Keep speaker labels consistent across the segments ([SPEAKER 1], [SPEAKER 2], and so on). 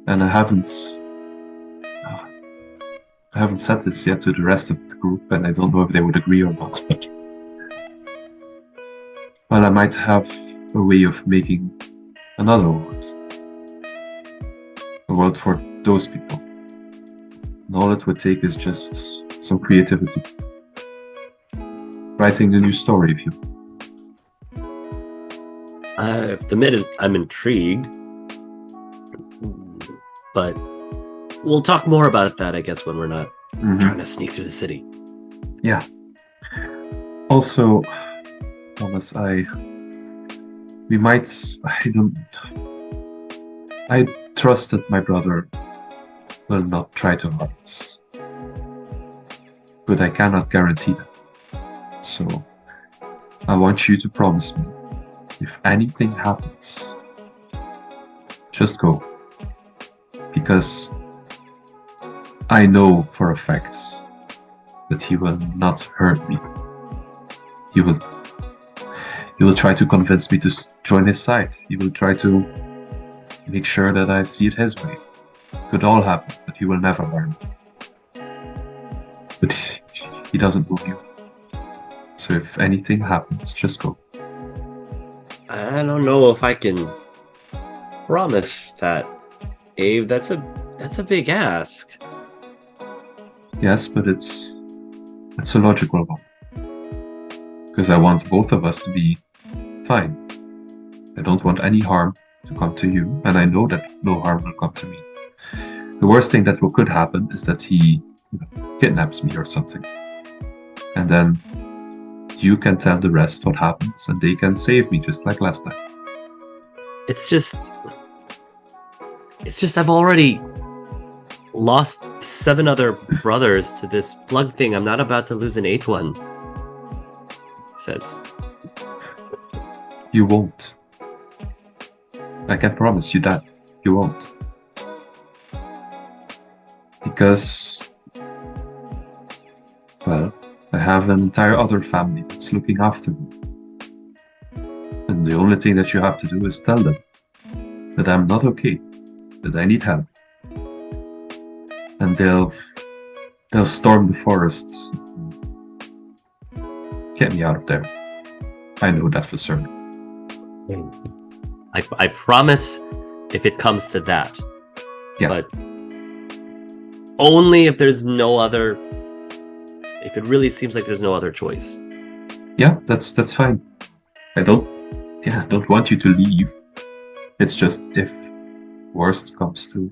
[SPEAKER 1] And I haven't said this yet to the rest of the group, and I don't know if they would agree or not, but well, I might have a way of making another world. A world for those people. And all it would take is just some creativity. Writing a new story, if you.
[SPEAKER 2] I have to admit, I'm intrigued, but we'll talk more about that, I guess, when we're not trying to sneak through the city.
[SPEAKER 1] Yeah. Also, Thomas, I trust that my brother will not try to harm us. But I cannot guarantee that. So, I want you to promise me, if anything happens, just go. Because I know for a fact that he will not hurt me. He will try to convince me to join his side. He will try to make sure that I see it his way. Could all happen, but he will never harm me. But he doesn't know you. So if anything happens, just go.
[SPEAKER 2] I don't know if I can promise that, Abe. That's a big ask.
[SPEAKER 1] Yes, but it's a logical one. Because I want both of us to be fine. I don't want any harm to come to you, and I know that no harm will come to me. The worst thing that could happen is that he kidnaps me or something. And then you can tell the rest what happens, and they can save me just like last time.
[SPEAKER 2] It's just I've already lost 7 other brothers to this plug thing. I'm not about to lose an 8th one. It says.
[SPEAKER 1] You won't. I can promise you that. You won't. Because, well, I have an entire other family that's looking after me. And the only thing that you have to do is tell them that I'm not okay, that I need help. And they'll storm the forests. Get me out of there. I know that for certain.
[SPEAKER 2] I promise if it comes to that.
[SPEAKER 1] Yeah.
[SPEAKER 2] But only if there's no other, if it really seems like there's no other choice.
[SPEAKER 1] Yeah, that's fine. I don't want you to leave. It's just if worst comes to,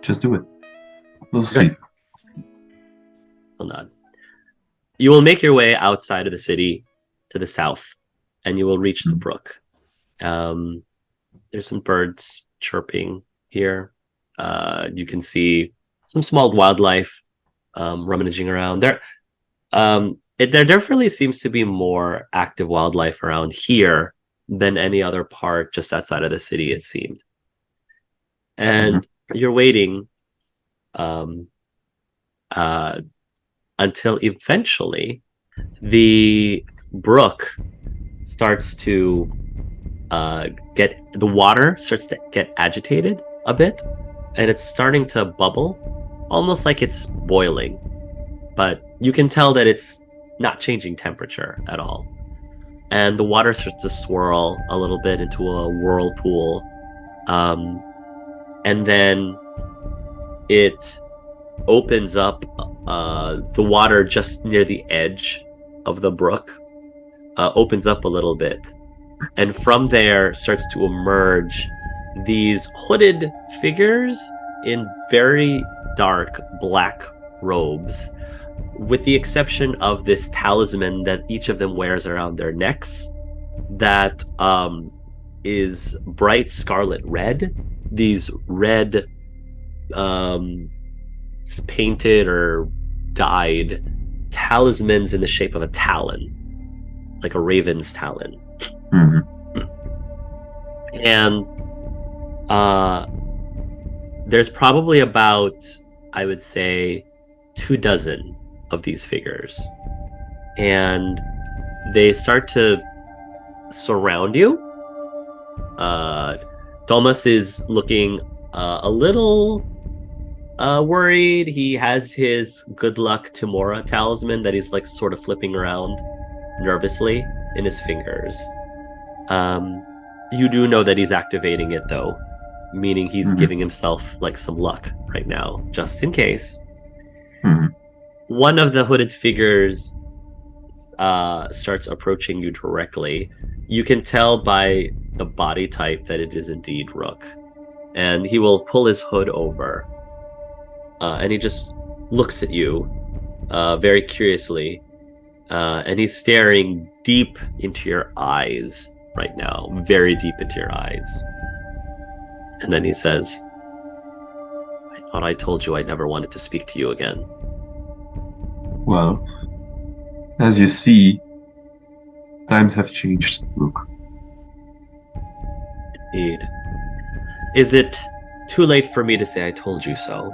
[SPEAKER 1] just do it. We'll see.
[SPEAKER 2] I'll nod. You will make your way outside of the city to the south, and you will reach the brook. There's some birds chirping here. You can see some small wildlife rummaging around. There definitely seems to be more active wildlife around here than any other part just outside of the city, it seemed. And you're waiting until eventually the brook starts to the water starts to get agitated a bit, and it's starting to bubble, almost like it's boiling, but you can tell that it's not changing temperature at all. And the water starts to swirl a little bit into a whirlpool, and then it opens up. The water just near the edge of the brook opens up a little bit, and from there starts to emerge these hooded figures in very dark black robes, with the exception of this talisman that each of them wears around their necks that is bright scarlet red. These red painted or dyed talismans in the shape of a talon, like a raven's talon. And there's probably about, I would say, 24 of these figures, and they start to surround you. Thomas is looking a little worried. He has his good luck Timora talisman that he's like sort of flipping around nervously in his fingers. You do know that he's activating it though, meaning he's
[SPEAKER 1] Mhm.
[SPEAKER 2] giving himself like some luck right now, just in case.
[SPEAKER 1] Mhm.
[SPEAKER 2] One of the hooded figures starts approaching you directly. You can tell by the body type that it is indeed Rook. And he will pull his hood over and he just looks at you very curiously. And he's staring deep into your eyes right now, very deep into your eyes. And then he says, I thought I told you I never wanted to speak to you again.
[SPEAKER 1] Well, as you see, times have changed, Luke.
[SPEAKER 2] Indeed. Is it too late for me to say I told you so?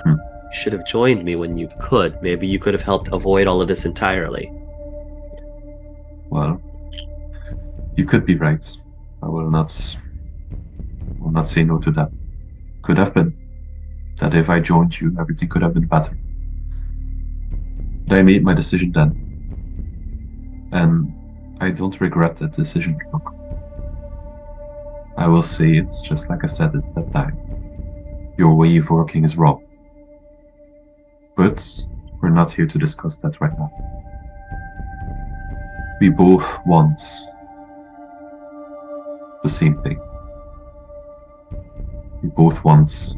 [SPEAKER 1] Hmm.
[SPEAKER 2] You should have joined me when you could. Maybe you could have helped avoid all of this entirely.
[SPEAKER 1] Well, you could be right. I will not say no to that. Could have been that if I joined you, everything could have been better. But I made my decision then, and I don't regret that decision. Look, I will say it's just like I said at that time. Your way of working is wrong. But we're not here to discuss that right now. We both want the same thing. We both want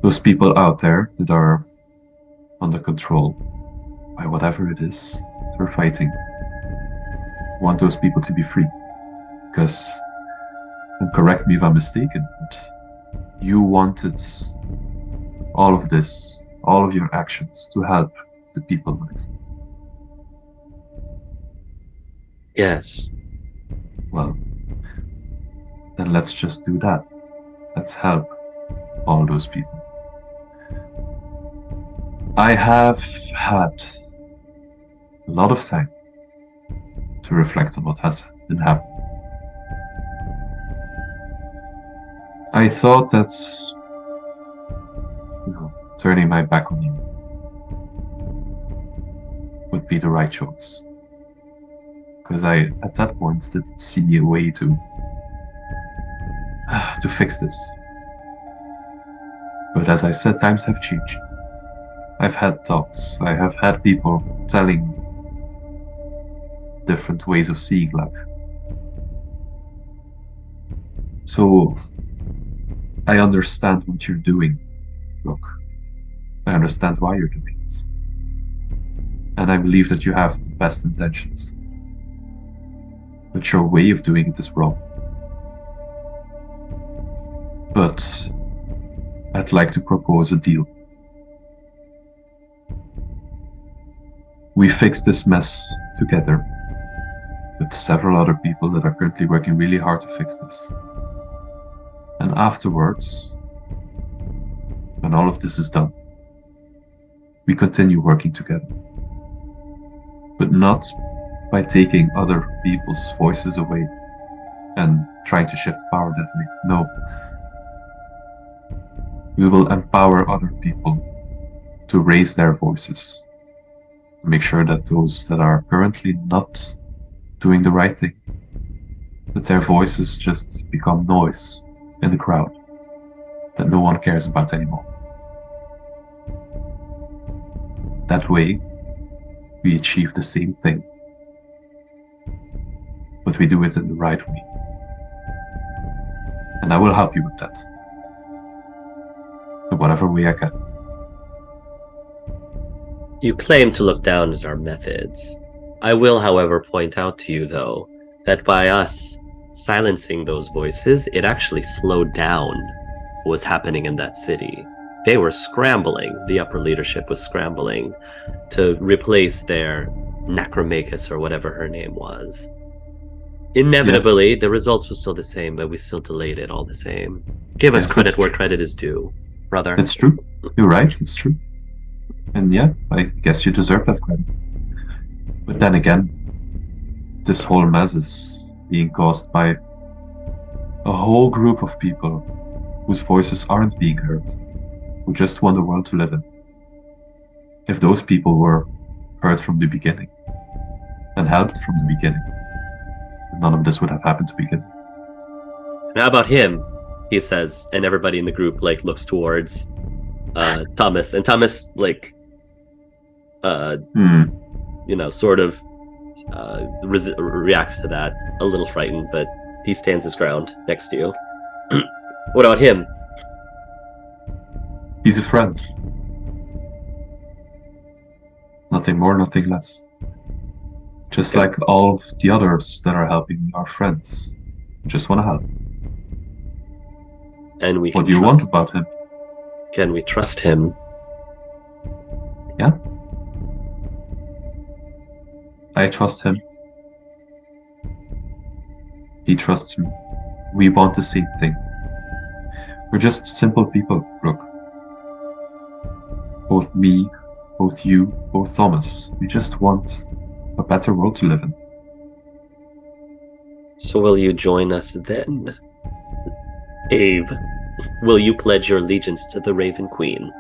[SPEAKER 1] those people out there that are under control by whatever it is that we're fighting. We want those people to be free. Because, and correct me if I'm mistaken, but you wanted all of this, all of your actions to help the people, right?
[SPEAKER 2] Yes.
[SPEAKER 1] Well, then let's just do that. Let's help all those people. I have had a lot of time to reflect on what has been happening. I thought that's, turning my back on you would be the right choice. Because I, at that point, didn't see a way to fix this. But as I said, times have changed. I've had talks. I have had people telling me different ways of seeing life. So I understand what you're doing. Look, I understand why you're doing it. And I believe that you have the best intentions. But your way of doing it is wrong. But I'd like to propose a deal. We fix this mess together with several other people that are currently working really hard to fix this. And afterwards, when all of this is done, we continue working together. But not by taking other people's voices away and trying to shift power that way. No. We will empower other people to raise their voices. Make sure that those that are currently not doing the right thing, that their voices just become noise in the crowd that no one cares about anymore. That way, we achieve the same thing, but we do it in the right way. And I will help you with that, in whatever way I can.
[SPEAKER 2] You claim to look down at our methods. I will, however, point out to you, though, that by us silencing those voices, it actually slowed down what was happening in that city. They were scrambling, the upper leadership was scrambling to replace their Necromagus or whatever her name was. Inevitably,
[SPEAKER 1] Yes.
[SPEAKER 2] the results were still the same, but we still delayed it all the same. Give us
[SPEAKER 1] Yes,
[SPEAKER 2] credit
[SPEAKER 1] that's
[SPEAKER 2] where
[SPEAKER 1] true.
[SPEAKER 2] credit is due, brother.
[SPEAKER 1] It's true. You're right, it's true. And yeah, I guess you deserve that credit. But then again, this whole mess is being caused by A whole group of people whose voices aren't being heard, who just want a world to live in. If those people were heard from the beginning and helped from the beginning, none of this would have happened to begin with.
[SPEAKER 2] And how about him? He says, and everybody in the group like looks towards Thomas, and Thomas like sort of reacts to that, a little frightened, but he stands his ground next to you. What about him?
[SPEAKER 1] He's a friend. Nothing more, nothing less. Just like all of the others that are helping me are friends. Just want to help.
[SPEAKER 2] And
[SPEAKER 1] what do you want about him?
[SPEAKER 2] Can we trust him?
[SPEAKER 1] Yeah. I trust him. He trusts me. We want the same thing. We're just simple people, Brooke. Both me, both you, both Thomas. We just want a better world to live in.
[SPEAKER 2] So will you join us then? Ave, will you pledge your allegiance to the Raven Queen?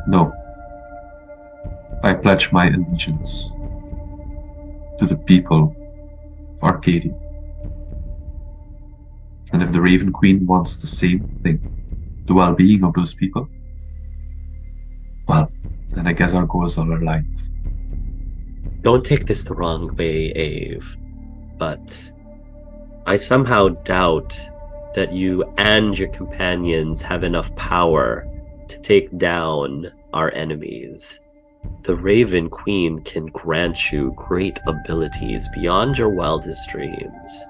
[SPEAKER 1] No. I pledge my allegiance to the people of Arcadia. And if the Raven Queen wants the same thing, the well-being of those people, well, then I guess our goals are aligned.
[SPEAKER 2] Don't take this the wrong way, Ave, but I somehow doubt that you and your companions have enough power to take down our enemies. The Raven Queen can grant you great abilities beyond your wildest dreams.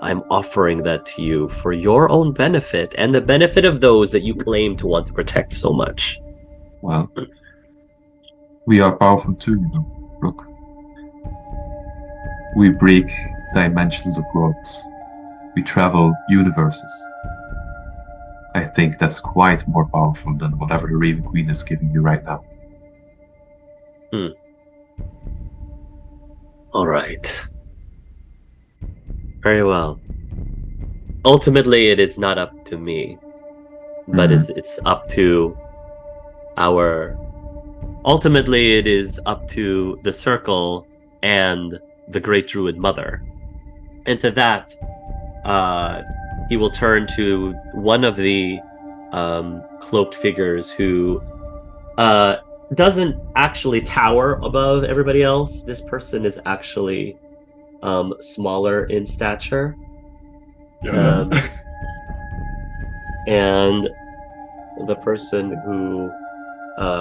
[SPEAKER 2] I'm offering that to you for your own benefit and the benefit of those that you claim to want to protect so much.
[SPEAKER 1] Well, we are powerful too, you know, Brooke. We break dimensions of worlds. We travel universes. I think that's quite more powerful than whatever the Raven Queen is giving you right now.
[SPEAKER 2] All right. Very well. Ultimately, it is not up to me, but it's up to our... Ultimately, it is up to the Circle and the Great Druid Mother. And to that, he will turn to one of the cloaked figures who doesn't actually tower above everybody else. This person is actually smaller in stature. And the person who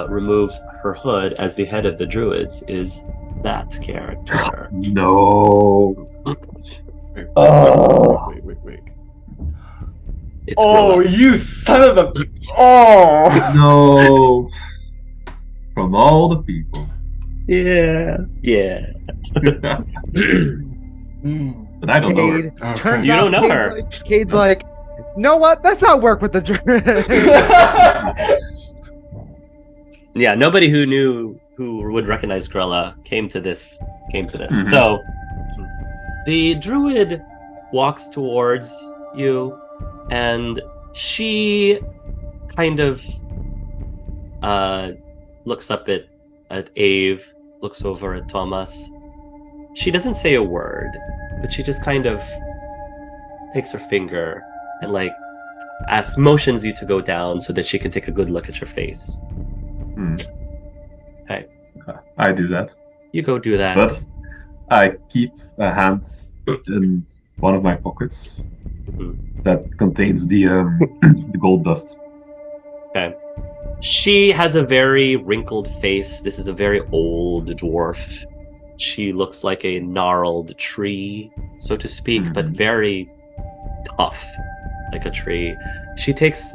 [SPEAKER 2] removes her hood as the head of the Druids is that character.
[SPEAKER 1] No.
[SPEAKER 3] Wait.
[SPEAKER 2] It's
[SPEAKER 3] Oh,
[SPEAKER 2] Grilla.
[SPEAKER 3] you son of a... Oh!
[SPEAKER 1] No. From all the people.
[SPEAKER 2] Yeah.
[SPEAKER 1] But I don't know her.
[SPEAKER 4] Cade.
[SPEAKER 3] Okay.
[SPEAKER 4] Turns
[SPEAKER 2] You
[SPEAKER 4] out
[SPEAKER 2] don't know her.
[SPEAKER 4] Cade's like, you know what? That's not work with the Druid.
[SPEAKER 2] Yeah, nobody who would recognize Grilla came to this.
[SPEAKER 1] Mhm.
[SPEAKER 2] So the druid walks towards you, and she kind of looks up at Ave, looks over at Thomas. She doesn't say a word, but she just kind of takes her finger and motions you to go down so that she can take a good look at your face. Hey.
[SPEAKER 1] I do that.
[SPEAKER 2] You go do that.
[SPEAKER 1] But I keep a hand in one of my pockets that contains the the gold dust.
[SPEAKER 2] Okay. She has a very wrinkled face. This is a very old dwarf. She looks like a gnarled tree, so to speak, but very tough, like a tree. She takes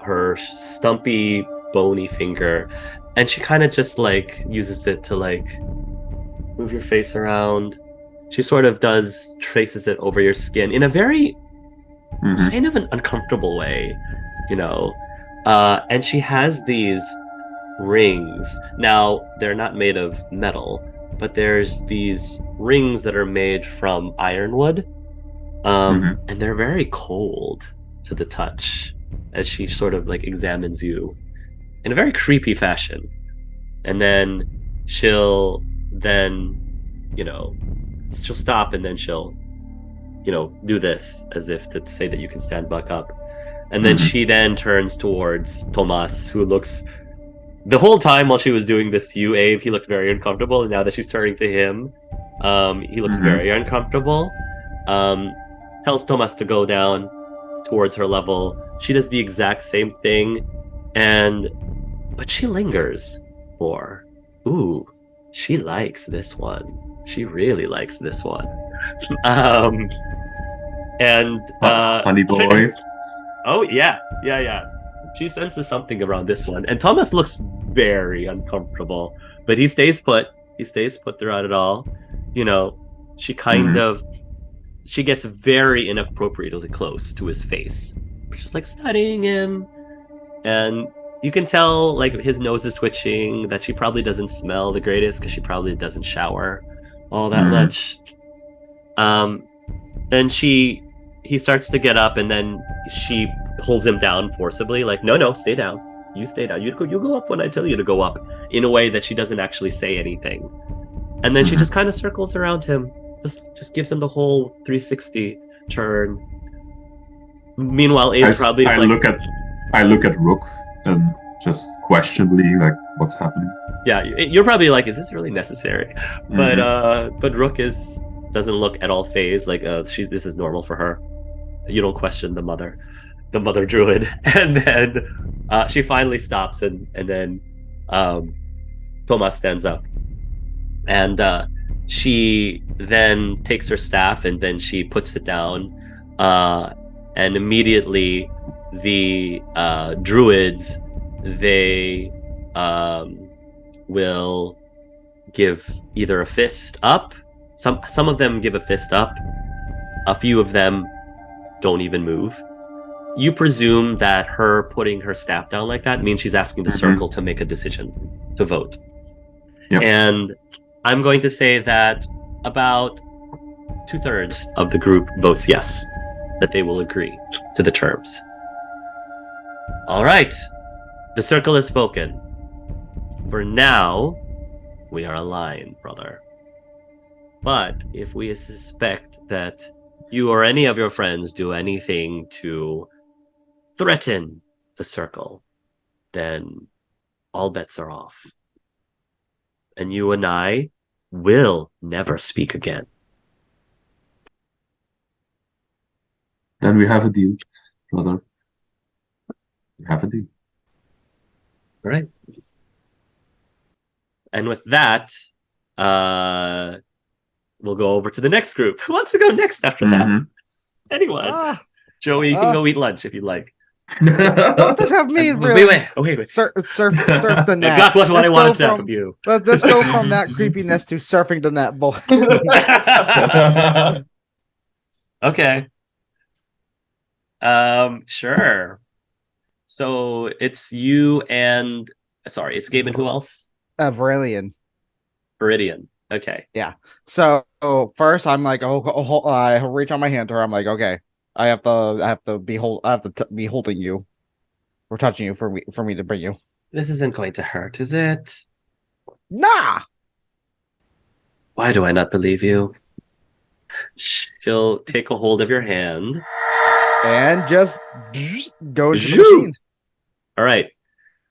[SPEAKER 2] her stumpy, bony finger, and she kind of just uses it to move your face around. She sort of traces it over your skin in a very kind of an uncomfortable way, you know. And she has these rings. Now, they're not made of metal, but there's these rings that are made from ironwood. And they're very cold to the touch as she sort of like examines you in a very creepy fashion. And then she'll she'll stop, and then she'll do this as if to say that you can stand back up. And then she then turns towards Tomas, who looks the whole time while she was doing this to you, Abe, he looked very uncomfortable, and now that she's turning to him, he looks very uncomfortable. Tells Tomas to go down towards her level. She does the exact same thing, but she lingers for, ooh, she likes this one. She really likes this one.
[SPEAKER 1] Honey boy.
[SPEAKER 2] Oh yeah. She senses something around this one, and Thomas looks very uncomfortable, but he stays put. He stays put throughout it all. She she gets very inappropriately close to his face, just like studying him, and you can tell like his nose is twitching, that she probably doesn't smell the greatest because she probably doesn't shower all that much. Then he starts to get up, and then she holds him down forcibly, like, no, stay down. You stay down. You go up when I tell you to go up, in a way that she doesn't actually say anything. And then she just kind of circles around him, just gives him the whole 360 turn. Meanwhile, Ace probably
[SPEAKER 1] I look at Rook and just questionably, like, what's happening?
[SPEAKER 2] Yeah, you're probably like, is this really necessary? But Rook doesn't look at all phased, like this is normal for her. You don't question the mother druid. And then she finally stops, and then Tomas stands up, and she then takes her staff, and then she puts it down, and immediately the druids, they will give either a fist up. Some of them give a fist up. A few of them don't even move. You presume that her putting her staff down like that means she's asking the circle to make a decision, to vote.
[SPEAKER 1] Yep.
[SPEAKER 2] And I'm going to say that about 2/3 of the group votes yes, that they will agree to the terms. All right. The circle has spoken. For now, we are aligned, brother. But if we suspect that you or any of your friends do anything to threaten the circle, then all bets are off. And you and I will never speak again.
[SPEAKER 1] Then we have a deal, brother. We have a deal.
[SPEAKER 2] All right. And with that, we'll go over to the next group. Who wants to go next after that? Anyone? Joey, you can go eat lunch if you'd like.
[SPEAKER 4] Don't this have me really?
[SPEAKER 2] Wait.
[SPEAKER 4] Surf the net.
[SPEAKER 2] I got what I wanted out of you.
[SPEAKER 4] Let's go from that creepiness to surfing the net, boy.
[SPEAKER 2] Okay. Sure. So it's you and it's Gabe and who else?
[SPEAKER 4] Viridian.
[SPEAKER 2] Okay.
[SPEAKER 4] Yeah. So first, I'm like, I reach on my hand to her. I'm like, okay, I have to be holding you, or touching you for me to bring you.
[SPEAKER 2] This isn't going to hurt, is it?
[SPEAKER 4] Nah.
[SPEAKER 2] Why do I not believe you? She'll take a hold of your hand
[SPEAKER 4] and just go into the machine.
[SPEAKER 2] All right.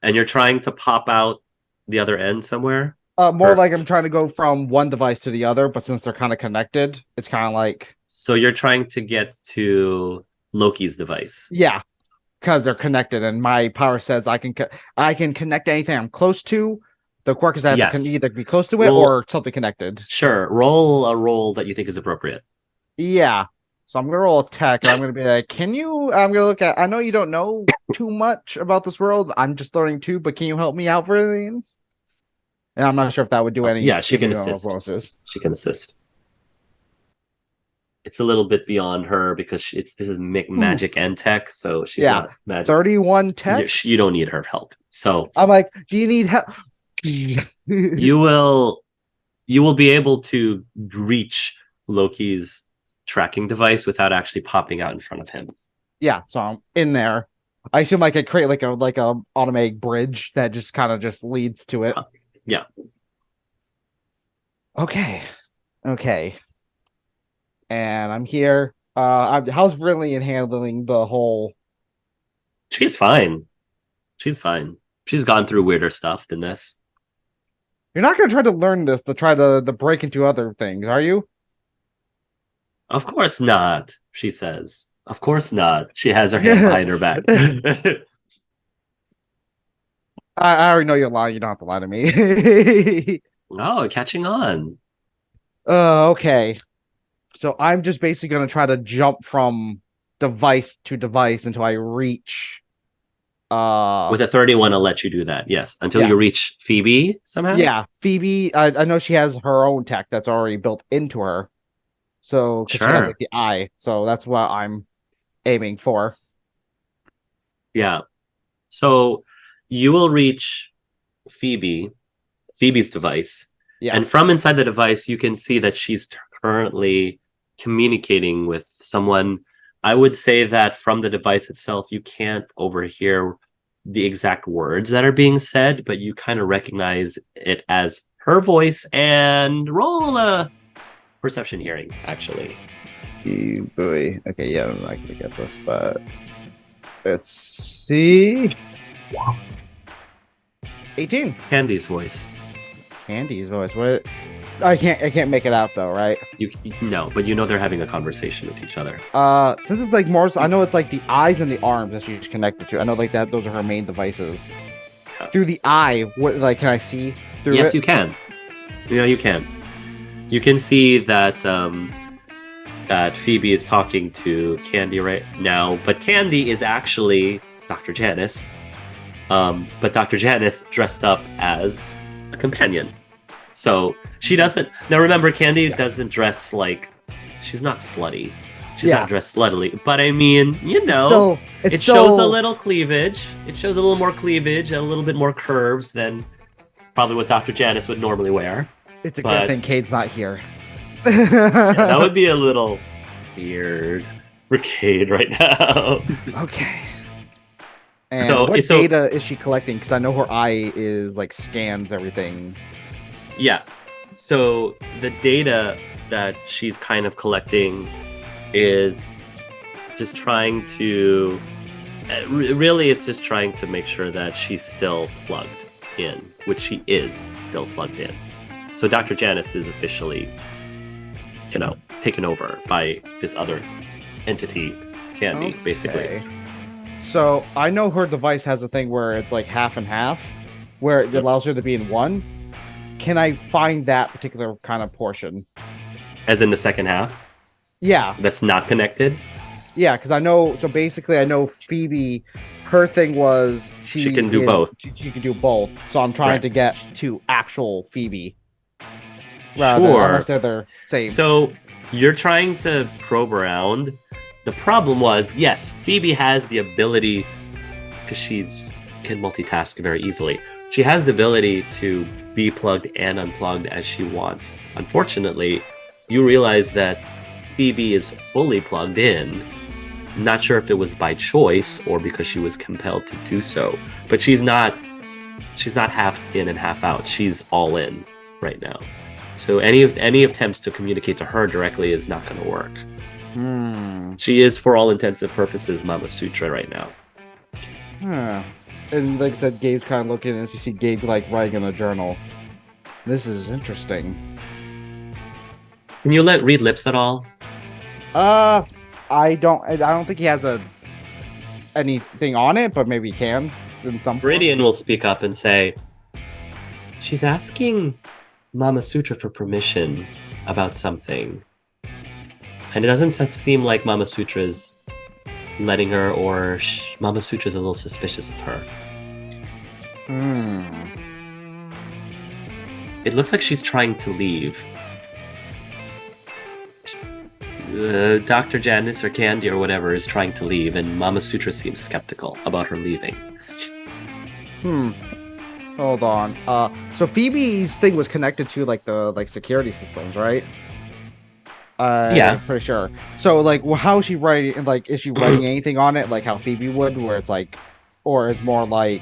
[SPEAKER 2] And you're trying to pop out the other end somewhere?
[SPEAKER 4] More like I'm trying to go from one device to the other, but since they're kind of connected, it's kind of like...
[SPEAKER 2] So you're trying to get to Loki's device?
[SPEAKER 4] Yeah, because they're connected, and my power says I can connect anything I'm close to. The quirk is that I can either be close to it or something connected.
[SPEAKER 2] Sure. Roll a roll that you think is appropriate.
[SPEAKER 4] Yeah. So I'm going to roll a tech, and I'm going to be like, I'm going to look at... I know you don't know too much about this world. I'm just learning too, but can you help me out, Viridian? And I'm not sure if that would do any.
[SPEAKER 2] Yeah, she can assist. She can assist. It's a little bit beyond her because this is magic and tech, so she's not magic.
[SPEAKER 4] 31 tech.
[SPEAKER 2] You don't need her help. So
[SPEAKER 4] I'm like, do you need help?
[SPEAKER 2] you will be able to reach Loki's tracking device without actually popping out in front of him.
[SPEAKER 4] Yeah, so I'm in there. I assume I could create like a automatic bridge that just kind of just leads to it.
[SPEAKER 2] Yeah.
[SPEAKER 4] Okay. And I'm here. How's Brilliant handling the whole?
[SPEAKER 2] She's fine. She's gone through weirder stuff than this.
[SPEAKER 4] You're not gonna try to learn this to try to break into other things, are you?
[SPEAKER 2] Of course not, she says. Of course not. She has her hand behind her back.
[SPEAKER 4] I already know you're lying. You don't have to lie to me.
[SPEAKER 2] Oh, catching on.
[SPEAKER 4] Okay. So I'm just basically gonna try to jump from device to device until I reach.
[SPEAKER 2] With a 31, I'll let you do that. Yes, until
[SPEAKER 4] Yeah.
[SPEAKER 2] you reach Phoebe somehow.
[SPEAKER 4] Yeah, Phoebe. I know she has her own tech that's already built into her. So 'cause she has
[SPEAKER 2] Sure.
[SPEAKER 4] like the eye. So that's what I'm aiming for.
[SPEAKER 2] Yeah. So you will reach Phoebe's device,
[SPEAKER 4] Yeah.
[SPEAKER 2] and from inside the device, you can see that she's currently communicating with someone. I would say that from the device itself, you can't overhear the exact words that are being said, but you kind of recognize it as her voice and roll a perception hearing, actually.
[SPEAKER 4] Boy. Okay, yeah, I'm not gonna get this, but let's see. 18.
[SPEAKER 2] Candy's voice.
[SPEAKER 4] Andy's voice. What? I can't make it out though, right?
[SPEAKER 2] You no, but you know they're having a conversation with each other.
[SPEAKER 4] Since it's like more, I know it's like the eyes and the arms that she's connected to. I know like that; those are her main devices.
[SPEAKER 2] Yeah.
[SPEAKER 4] Through the eye, what like can I see through
[SPEAKER 2] Yes,
[SPEAKER 4] it?
[SPEAKER 2] you can. You can. You can see that that Phoebe is talking to Candy right now, but Candy is actually Dr. Janice. But Dr. Janice dressed up as a companion. So she doesn't. Now remember, Candy doesn't dress like. She's not slutty. She's not dressed sluttily. But I mean, it shows a little cleavage. It shows a little more cleavage and a little bit more curves than probably what Dr. Janice would normally wear.
[SPEAKER 4] It's a good thing Cade's not here.
[SPEAKER 2] Yeah, that would be a little weird for Cade right now.
[SPEAKER 4] Okay. And
[SPEAKER 2] So-
[SPEAKER 4] what
[SPEAKER 2] so-
[SPEAKER 4] data is she collecting? Because I know her eye is like scans everything.
[SPEAKER 2] Yeah. So the data that she's kind of collecting is just trying to really it's just trying to make sure that she's still plugged in, which she is still plugged in. So Dr. Janice is officially, taken over by this other entity, Candy, basically.
[SPEAKER 4] So I know her device has a thing where it's like half and half, where it allows her to be in one. Can I find that particular kind of portion?
[SPEAKER 2] As in the second half,
[SPEAKER 4] Yeah,
[SPEAKER 2] that's not connected.
[SPEAKER 4] yeah, because I know. So basically, I know Phoebe. Her thing was
[SPEAKER 2] She can do both.
[SPEAKER 4] She can do both. So I'm trying
[SPEAKER 2] Right.
[SPEAKER 4] to get to actual Phoebe.
[SPEAKER 2] Sure.
[SPEAKER 4] Unless they're the same.
[SPEAKER 2] So you're trying to probe around. The problem was, yes, Phoebe has the ability, because she can multitask very easily. She has the ability to be plugged and unplugged as she wants. Unfortunately, you realize that Phoebe is fully plugged in. Not sure if it was by choice or because she was compelled to do so. But she's not half in and half out. She's all in right now. So any attempts to communicate to her directly is not going to work. She is, for all intents and purposes, Mama Sutra right now.
[SPEAKER 4] Huh. And like I said, Gabe's kind of looking, as you see Gabe like writing in a journal. This is interesting.
[SPEAKER 2] Can you read lips at all?
[SPEAKER 4] I don't think he has anything on it, but maybe he can in some form.
[SPEAKER 2] Viridian will speak up and say, she's asking Mama Sutra for permission about something. And it doesn't seem like Mama Sutra's letting her, or Mama Sutra's a little suspicious of her. It looks like she's trying to leave. Dr. Janice or Candy or whatever is trying to leave, and Mama Sutra seems skeptical about her leaving.
[SPEAKER 4] Hold on. So Phoebe's thing was connected to like the security systems, right?
[SPEAKER 2] Yeah.
[SPEAKER 4] I'm pretty sure. So, like, how is she writing? Like, is she writing anything on it, like how Phoebe would, where it's like, or it's more like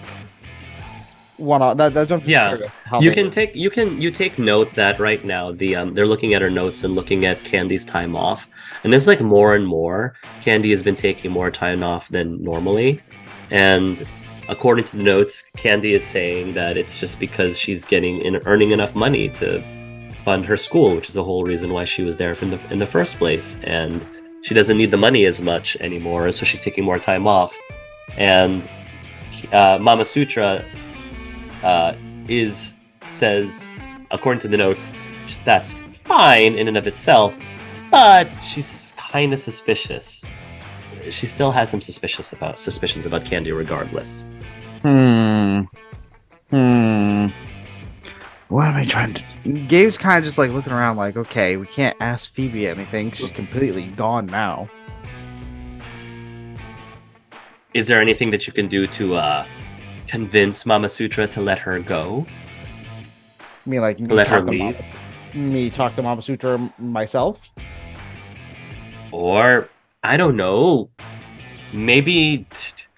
[SPEAKER 4] one? That's I'm just
[SPEAKER 2] Yeah.
[SPEAKER 4] curious. How
[SPEAKER 2] You
[SPEAKER 4] they
[SPEAKER 2] can
[SPEAKER 4] would-
[SPEAKER 2] take you take note that right now they're looking at her notes and looking at Candy's time off, and it's like more and more Candy has been taking more time off than normally, and according to the notes, Candy is saying that it's just because she's earning enough money to fund her school, which is the whole reason why she was there in the first place, and she doesn't need the money as much anymore, so she's taking more time off, and Mama Sutra says, according to the notes, that's fine in and of itself, but she's kind of suspicious. She still has some suspicions about Candy, regardless.
[SPEAKER 4] Hmm. What am I trying to? Gabe's kind of just like looking around, like, okay, we can't ask Phoebe anything. She's completely gone now.
[SPEAKER 2] Is there anything that you can do to convince Mama Sutra to let her go?
[SPEAKER 4] I mean, like,
[SPEAKER 2] Let her leave?
[SPEAKER 4] Me talk to Mama Sutra myself.
[SPEAKER 2] Or, I don't know, maybe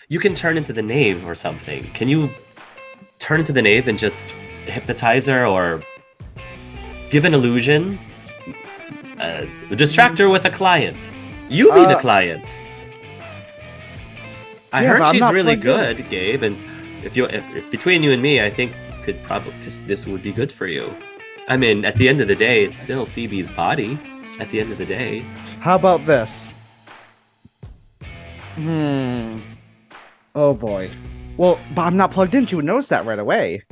[SPEAKER 2] you can turn into the knave or something. Can you turn into the knave and just hypnotize her or give an illusion? Distract her with a client. You be the client. I
[SPEAKER 4] Yeah, but
[SPEAKER 2] heard
[SPEAKER 4] I'm
[SPEAKER 2] she's
[SPEAKER 4] not
[SPEAKER 2] really
[SPEAKER 4] plugged in.
[SPEAKER 2] good, Gabe, and if between you and me, I think could probably this would be good for you. I mean, at the end of the day, it's still Phoebe's body. At the end of the day,
[SPEAKER 4] How about this? Oh boy. Well, but I'm not plugged in. She would notice that right away.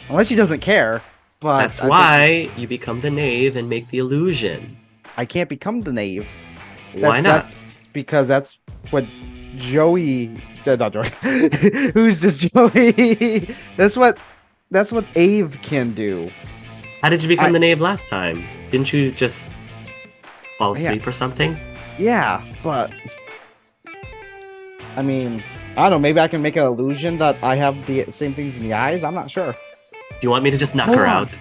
[SPEAKER 4] Unless she doesn't care. But
[SPEAKER 2] that's
[SPEAKER 4] I think
[SPEAKER 2] why you become the knave and make the illusion.
[SPEAKER 4] I can't become the knave.
[SPEAKER 2] Why not?
[SPEAKER 4] That's because that's what Joey. Not Joey. Who's this Joey? That's what Ave can do.
[SPEAKER 2] How did you become the knave last time? Didn't you just fall
[SPEAKER 4] Yeah.
[SPEAKER 2] asleep or something?
[SPEAKER 4] Yeah, but I mean, I don't know. Maybe I can make an illusion that I have the same things in the eyes. I'm not sure.
[SPEAKER 2] Do you want me to just knock
[SPEAKER 4] Hold
[SPEAKER 2] her
[SPEAKER 4] on.
[SPEAKER 2] out?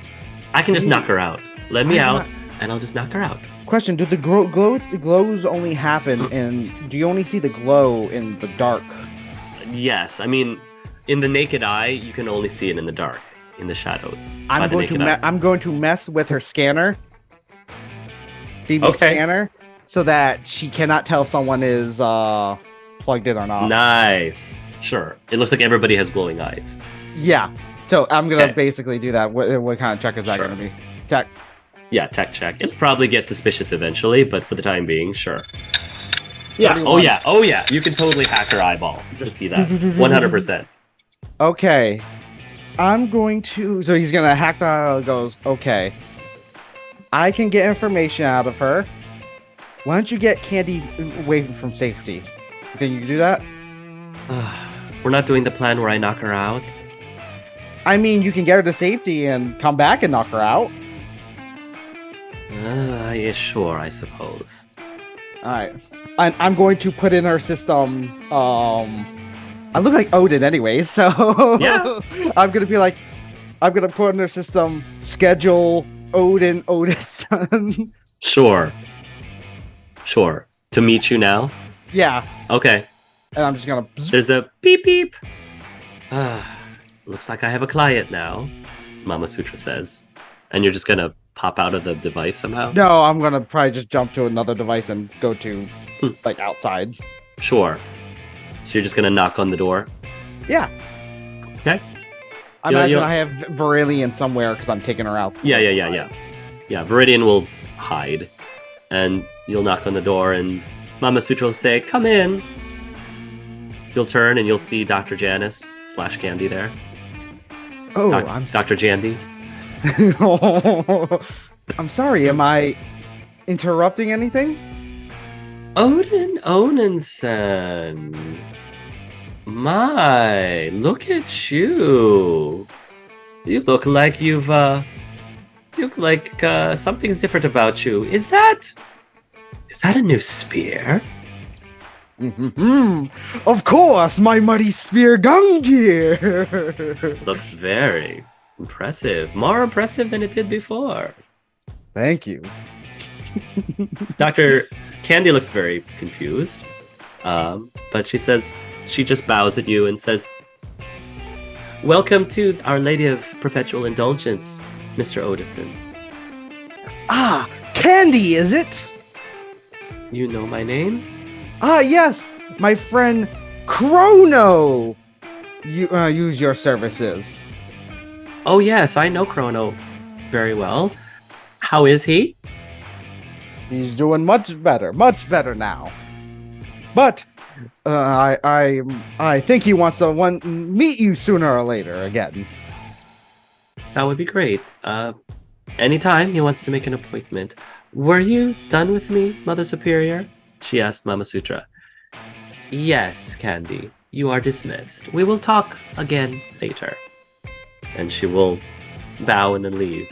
[SPEAKER 2] I can just
[SPEAKER 4] Maybe.
[SPEAKER 2] knock her out. Let me
[SPEAKER 4] I'm
[SPEAKER 2] out,
[SPEAKER 4] not-
[SPEAKER 2] and I'll just knock her out.
[SPEAKER 4] Question: do the glows only happen in? Do you only see the glow in the dark?
[SPEAKER 2] Yes, I mean, in the naked eye, you can only see it in the dark, in the shadows. by
[SPEAKER 4] I'm
[SPEAKER 2] the
[SPEAKER 4] going to
[SPEAKER 2] naked eye.
[SPEAKER 4] I'm going to mess with her scanner, Phoebe's
[SPEAKER 2] Okay.
[SPEAKER 4] scanner, so that she cannot tell if someone is plugged in or not.
[SPEAKER 2] Nice. Sure. It looks like everybody has glowing eyes.
[SPEAKER 4] Yeah. So I'm gonna
[SPEAKER 2] Okay.
[SPEAKER 4] basically do that. What kind of check is that
[SPEAKER 2] Sure.
[SPEAKER 4] gonna be? Tech.
[SPEAKER 2] Yeah, tech check. It'll probably get suspicious eventually, but for the time being, sure. Yeah.
[SPEAKER 4] 31.
[SPEAKER 2] Oh yeah. Oh yeah. You can totally hack her eyeball to see that. 100%.
[SPEAKER 4] Okay. I'm going to. So he's gonna hack the. Goes. Okay. I can get information out of her. Why don't you get Candy away from safety? Can you do that?
[SPEAKER 2] We're not doing the plan where I knock her out.
[SPEAKER 4] I mean, you can get her to safety and come back and knock her out.
[SPEAKER 2] Yeah, sure, I suppose.
[SPEAKER 4] All right. I'm going to put in her system. I look like Odin, anyways. So
[SPEAKER 2] Yeah.
[SPEAKER 4] I'm gonna put in her system. Schedule Odin's son.
[SPEAKER 2] Sure. Sure. To meet you now?
[SPEAKER 4] Yeah.
[SPEAKER 2] Okay.
[SPEAKER 4] And I'm just gonna.
[SPEAKER 2] There's a beep beep. Looks like I have a client now, Mama Sutra says. And you're just gonna pop out of the device somehow?
[SPEAKER 4] No, I'm gonna probably just jump to another device and go to like outside.
[SPEAKER 2] Sure. So you're just gonna knock on the door?
[SPEAKER 4] Yeah.
[SPEAKER 2] Okay.
[SPEAKER 4] I
[SPEAKER 2] Yeah,
[SPEAKER 4] imagine
[SPEAKER 2] yeah.
[SPEAKER 4] I have Varillian somewhere because I'm taking her out.
[SPEAKER 2] Yeah. Yeah, Viridian will hide. And you'll knock on the door and Mama Sutra will say, "Come in." You'll turn and you'll see Dr. Janice / Candy there.
[SPEAKER 4] Oh, I'm
[SPEAKER 2] Dr. Jandy.
[SPEAKER 4] I'm sorry. Am I interrupting anything?
[SPEAKER 2] Odin Onenson. My, look at you. You look like something's different about you. Is that a new spear?
[SPEAKER 4] Of course, my muddy spear gun gear.
[SPEAKER 2] Looks very impressive. More impressive than it did before.
[SPEAKER 4] Thank you.
[SPEAKER 2] Dr. Candy looks very confused, but she just bows at you and says, "Welcome to Our Lady of Perpetual Indulgence, Mr. Odison.
[SPEAKER 4] Ah, Candy, is it?
[SPEAKER 2] You know my name?
[SPEAKER 4] Ah, yes, my friend Chrono. You use your services.
[SPEAKER 2] Oh yes, I know Chrono very well. How is he?
[SPEAKER 4] He's doing much better now. But I think he wants to meet you sooner or later again.
[SPEAKER 2] That would be great. Anytime he wants to make an appointment. Were you done with me, Mother Superior? She asked Mama Sutra. Yes, Candy. You are dismissed. We will talk again later. And she will bow and then leave.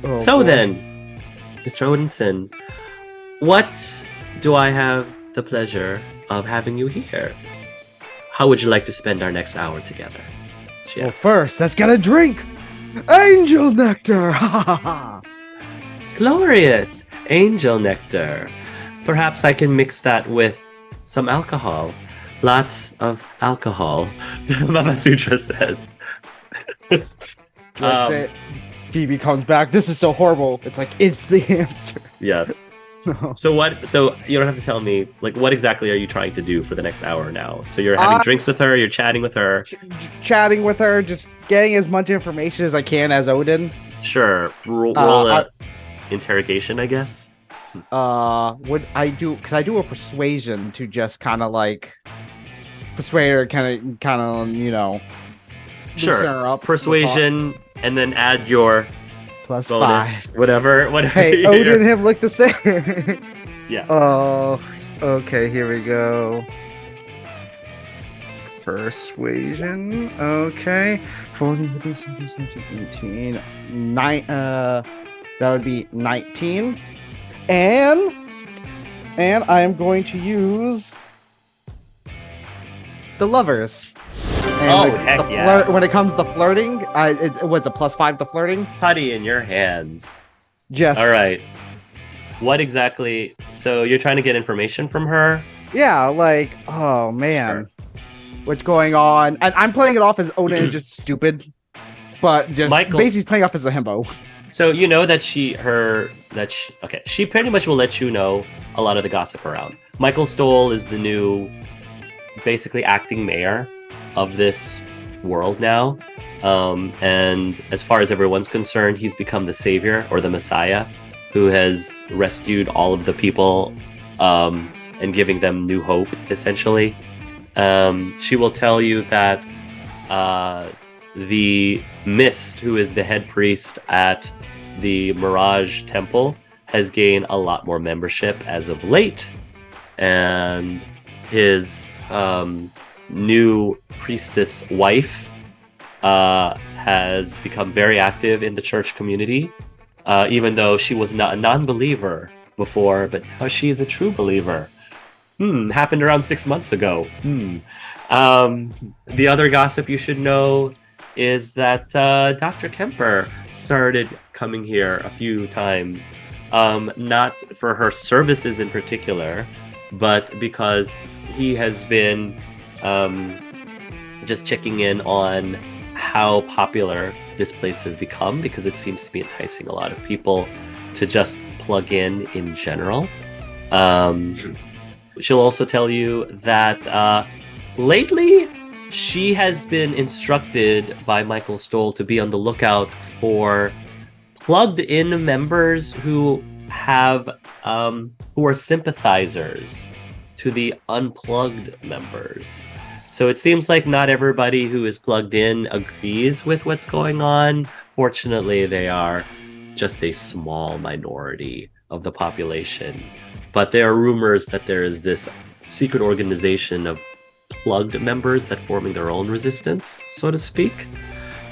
[SPEAKER 4] Oh,
[SPEAKER 2] So
[SPEAKER 4] boy.
[SPEAKER 2] then, Mr. Odinson, what do I have the pleasure of having you here? How would you like to spend our next hour together? She
[SPEAKER 4] Well,
[SPEAKER 2] asks.
[SPEAKER 4] first, let's get a drink. Angel nectar. Ha ha ha.
[SPEAKER 2] Glorious! Angel nectar. Perhaps I can mix that with some alcohol. Lots of alcohol, Mama Sutra says.
[SPEAKER 4] Drinks it. Phoebe comes back. This is so horrible. It's like, it's the answer.
[SPEAKER 2] Yes. So you don't have to tell me, like, what exactly are you trying to do for the next hour now? So you're having drinks with her, you're chatting with her.
[SPEAKER 4] Chatting with her, just getting as much information as I can as Odin.
[SPEAKER 2] Sure. Roll a interrogation, I guess.
[SPEAKER 4] Could I do a persuasion to just kind of like persuade her, kind of, you know,
[SPEAKER 2] Sure.
[SPEAKER 4] loosen her up
[SPEAKER 2] Persuasion, and then add your
[SPEAKER 4] plus
[SPEAKER 2] bonus,
[SPEAKER 4] 5.
[SPEAKER 2] whatever.
[SPEAKER 4] Hey, Odin and him look the same.
[SPEAKER 2] Yeah.
[SPEAKER 4] Oh, okay, here we go. Persuasion, okay. 40, 50, 60, 70, 18, 9, that would be 19. And I am going to use the lovers. And
[SPEAKER 2] heck yes.
[SPEAKER 4] when it comes to flirting, it was a +5 to flirting.
[SPEAKER 2] Putty in your hands.
[SPEAKER 4] Yes.
[SPEAKER 2] All right. What exactly? So you're trying to get information from her?
[SPEAKER 4] Yeah, like, oh man, what's going on? And I'm playing it off as Odin is just stupid, but just basically playing off as a himbo.
[SPEAKER 2] So you know that she pretty much will let you know a lot of the gossip around. Michael Stoll is the new, basically acting mayor of this world now, and as far as everyone's concerned, he's become the savior or the messiah who has rescued all of the people and giving them new hope, essentially. She will tell you that the Mist, who is the head priest at the Mirage Temple, has gained a lot more membership as of late, and his new priestess wife has become very active in the church community, even though she was not a non-believer before, but now she is a true believer. Happened around 6 months ago. The other gossip you should know is that Dr. Kemper started coming here a few times, not for her services in particular, but because he has been just checking in on how popular this place has become, because it seems to be enticing a lot of people to just plug in general. She'll also tell you that lately she has been instructed by Michael Stoll to be on the lookout for plugged-in members who have who are sympathizers to the unplugged members. So it seems like not everybody who is plugged in agrees with what's going on. Fortunately, they are just a small minority of the population. But there are rumors that there is this secret organization of plugged members that forming their own resistance, so to speak,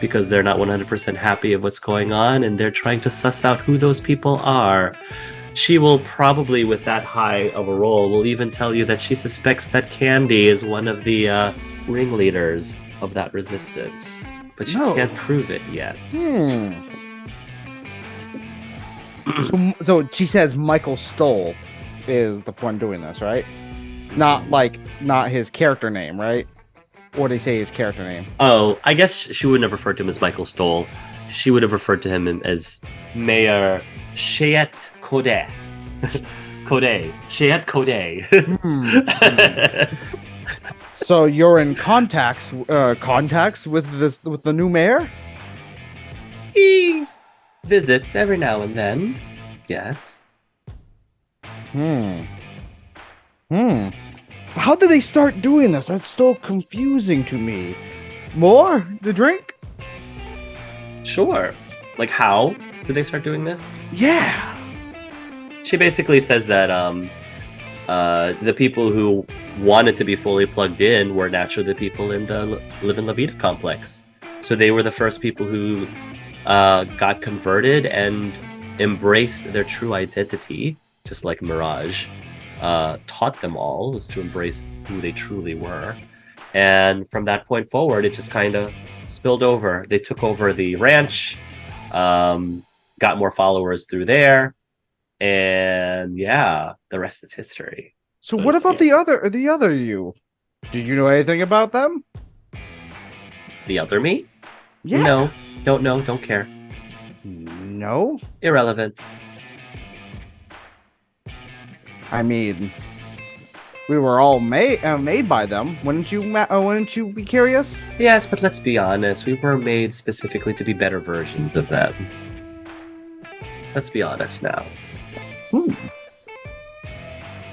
[SPEAKER 2] because they're not 100% happy of what's going on, and they're trying to suss out who those people are. She will probably, with that high of a roll, will even tell you that she suspects that Candy is one of the ringleaders of that resistance, but she can't prove it yet.
[SPEAKER 4] So she says Michael Stoll is the one doing this, right? Not his character name, right? Or they say his character name.
[SPEAKER 2] Oh, I guess she wouldn't have referred to him as Michael Stoll. She would have referred to him as Mayor Cheyette Codet. Codet. Cheyette Codet.
[SPEAKER 4] So you're in contacts with the new mayor?
[SPEAKER 2] He visits every now and then. Yes.
[SPEAKER 4] How did they start doing this? That's still confusing to me. More? The drink?
[SPEAKER 2] Sure. Like, how did they start doing this?
[SPEAKER 4] Yeah.
[SPEAKER 2] She basically says that the people who wanted to be fully plugged in were naturally the people in the Live in La Vida complex. So they were the first people who got converted and embraced their true identity, just like Mirage taught them all, was to embrace who they truly were. And from that point forward, it just kind of spilled over. They took over the ranch, got more followers through there, and yeah, the rest is history.
[SPEAKER 4] So what about the other you? Did you know anything about them?
[SPEAKER 2] The other me?
[SPEAKER 4] Yeah.
[SPEAKER 2] No, don't know, don't care.
[SPEAKER 4] No?
[SPEAKER 2] Irrelevant.
[SPEAKER 4] I mean, we were all made by them. Wouldn't you be curious?
[SPEAKER 2] Yes, but let's be honest. We were made specifically to be better versions of them. Let's be honest now.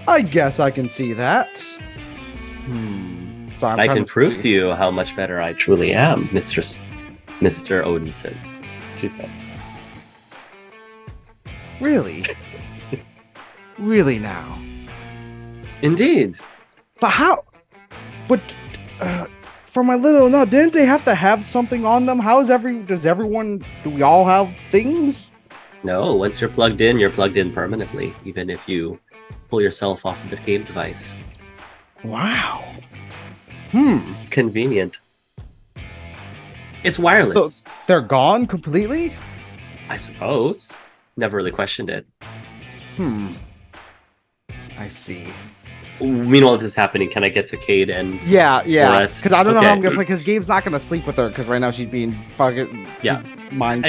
[SPEAKER 4] I guess I can see that. So
[SPEAKER 2] I can prove to you how much better I truly am, Mr. Odinson, she says.
[SPEAKER 4] Really? Really now?
[SPEAKER 2] Indeed.
[SPEAKER 4] But how? But for my little no, didn't they have to have something on them? Do we all have things?
[SPEAKER 2] No, once you're plugged in permanently, even if you pull yourself off of the game device.
[SPEAKER 4] Wow.
[SPEAKER 2] Convenient. It's wireless.
[SPEAKER 4] So they're gone completely?
[SPEAKER 2] I suppose. Never really questioned it.
[SPEAKER 4] I see.
[SPEAKER 2] Meanwhile, this is happening. Can I get to Cade and
[SPEAKER 4] Yeah.
[SPEAKER 2] Forrest?
[SPEAKER 4] Because I don't know how I'm
[SPEAKER 2] Okay.
[SPEAKER 4] gonna play. Because Gabe's not gonna sleep with her. Because right now she's being fucking mind.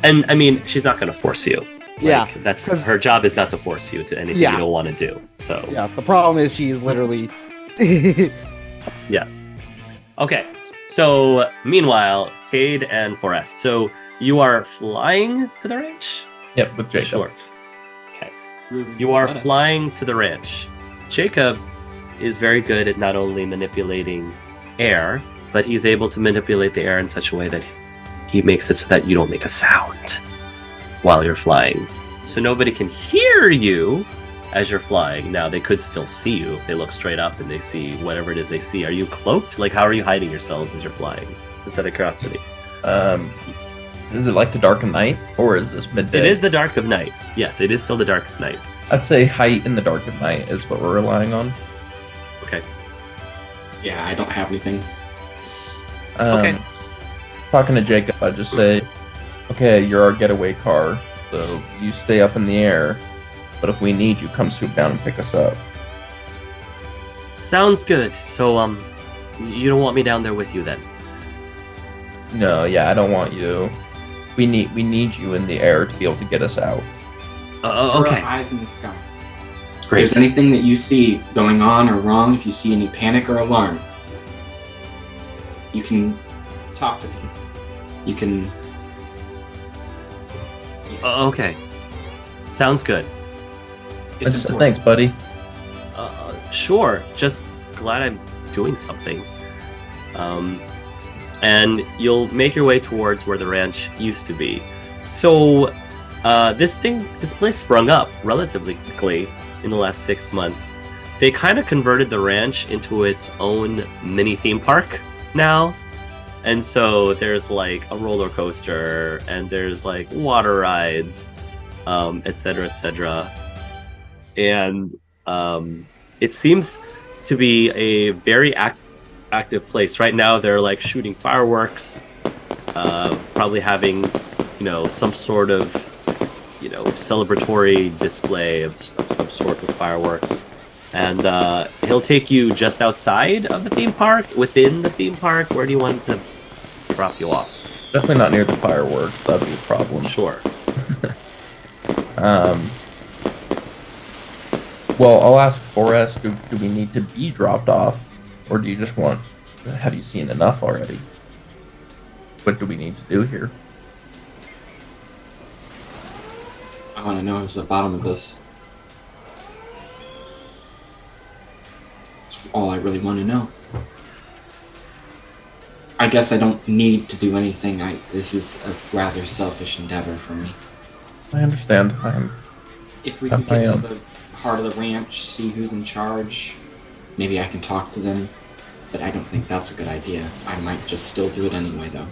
[SPEAKER 2] And I mean, she's not going to force you.
[SPEAKER 4] Yeah,
[SPEAKER 2] That's her job is not to force you to anything you don't want to do. So
[SPEAKER 4] yeah, the problem is she's literally.
[SPEAKER 2] yeah. Okay. So meanwhile, Cade and Forrest. So you are flying to the ranch?
[SPEAKER 5] Yep, with Jacob.
[SPEAKER 2] Sure. Okay. You are flying to the ranch. Jacob is very good at not only manipulating air, but he's able to manipulate the air in such a way that he makes it so that you don't make a sound while you're flying. So nobody can hear you as you're flying. Now, they could still see you if they look straight up and they see whatever it is they see. Are you cloaked? Like, how are you hiding yourselves as you're flying? Just out of curiosity.
[SPEAKER 5] Is it like the dark of night, or is this midday?
[SPEAKER 2] It is the dark of night. Yes, it is still the dark of night.
[SPEAKER 5] I'd say height in the dark of night is what we're relying on.
[SPEAKER 2] Okay.
[SPEAKER 3] Yeah, I don't have anything.
[SPEAKER 2] Okay.
[SPEAKER 5] Talking to Jacob, I just say, okay, you're our getaway car, so you stay up in the air, but if we need you, come swoop down and pick us up.
[SPEAKER 2] Sounds good. So, you don't want me down there with you then?
[SPEAKER 5] No, yeah, I don't want you. We need you in the air to be able to get us out.
[SPEAKER 2] Okay.
[SPEAKER 3] Our eyes in the sky. If there's anything that you see going on or wrong, if you see any panic or alarm, you can talk to me. You can...
[SPEAKER 2] Okay. Sounds good.
[SPEAKER 3] It's important.
[SPEAKER 5] Thanks, buddy.
[SPEAKER 2] Sure. Just glad I'm doing something. And you'll make your way towards where the ranch used to be. So, this place sprung up relatively quickly in the last 6 months. They kind of converted the ranch into its own mini theme park now. And so there's like a roller coaster and there's like water rides, etc., etc. And it seems to be a very active place. Right now they're like shooting fireworks, probably having, some sort of celebratory display of some sort with fireworks. And he'll take you just outside of the theme park, within the theme park. Where do you want him to drop you off?
[SPEAKER 5] Definitely not near the fireworks. That'd be a problem.
[SPEAKER 2] Sure.
[SPEAKER 5] Well, I'll ask Forrest, do we need to be dropped off? Or do you just want... Have you seen enough already? What do we need to do here?
[SPEAKER 3] I want to know who's at the bottom of this. That's all I really want to know. I guess I don't need to do anything. This is a rather selfish endeavor for me.
[SPEAKER 5] I understand.
[SPEAKER 3] If we could get to the heart of the ranch, see who's in charge, maybe I can talk to them. But I don't think that's a good idea. I might just still do it anyway, though.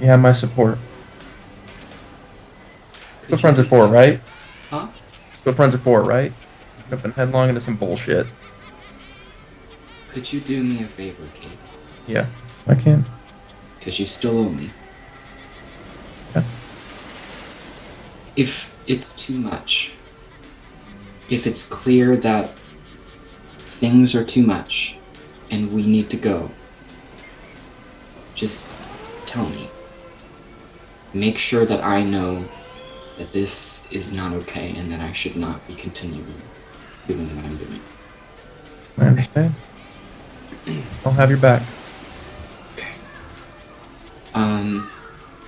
[SPEAKER 5] You have my support. That's what friends are for, right?
[SPEAKER 3] Huh?
[SPEAKER 5] That's what friends are for, right? Jumping headlong into some bullshit.
[SPEAKER 3] Could you do me a favor, Kate?
[SPEAKER 5] Yeah, I can.
[SPEAKER 3] Because you still owe me.
[SPEAKER 5] Yeah.
[SPEAKER 3] If it's too much, if it's clear that things are too much and we need to go, just tell me. Make sure that I know that this is not okay and that I should not be continuing doing what I'm doing.
[SPEAKER 5] I understand. I'll have your back.
[SPEAKER 3] Okay.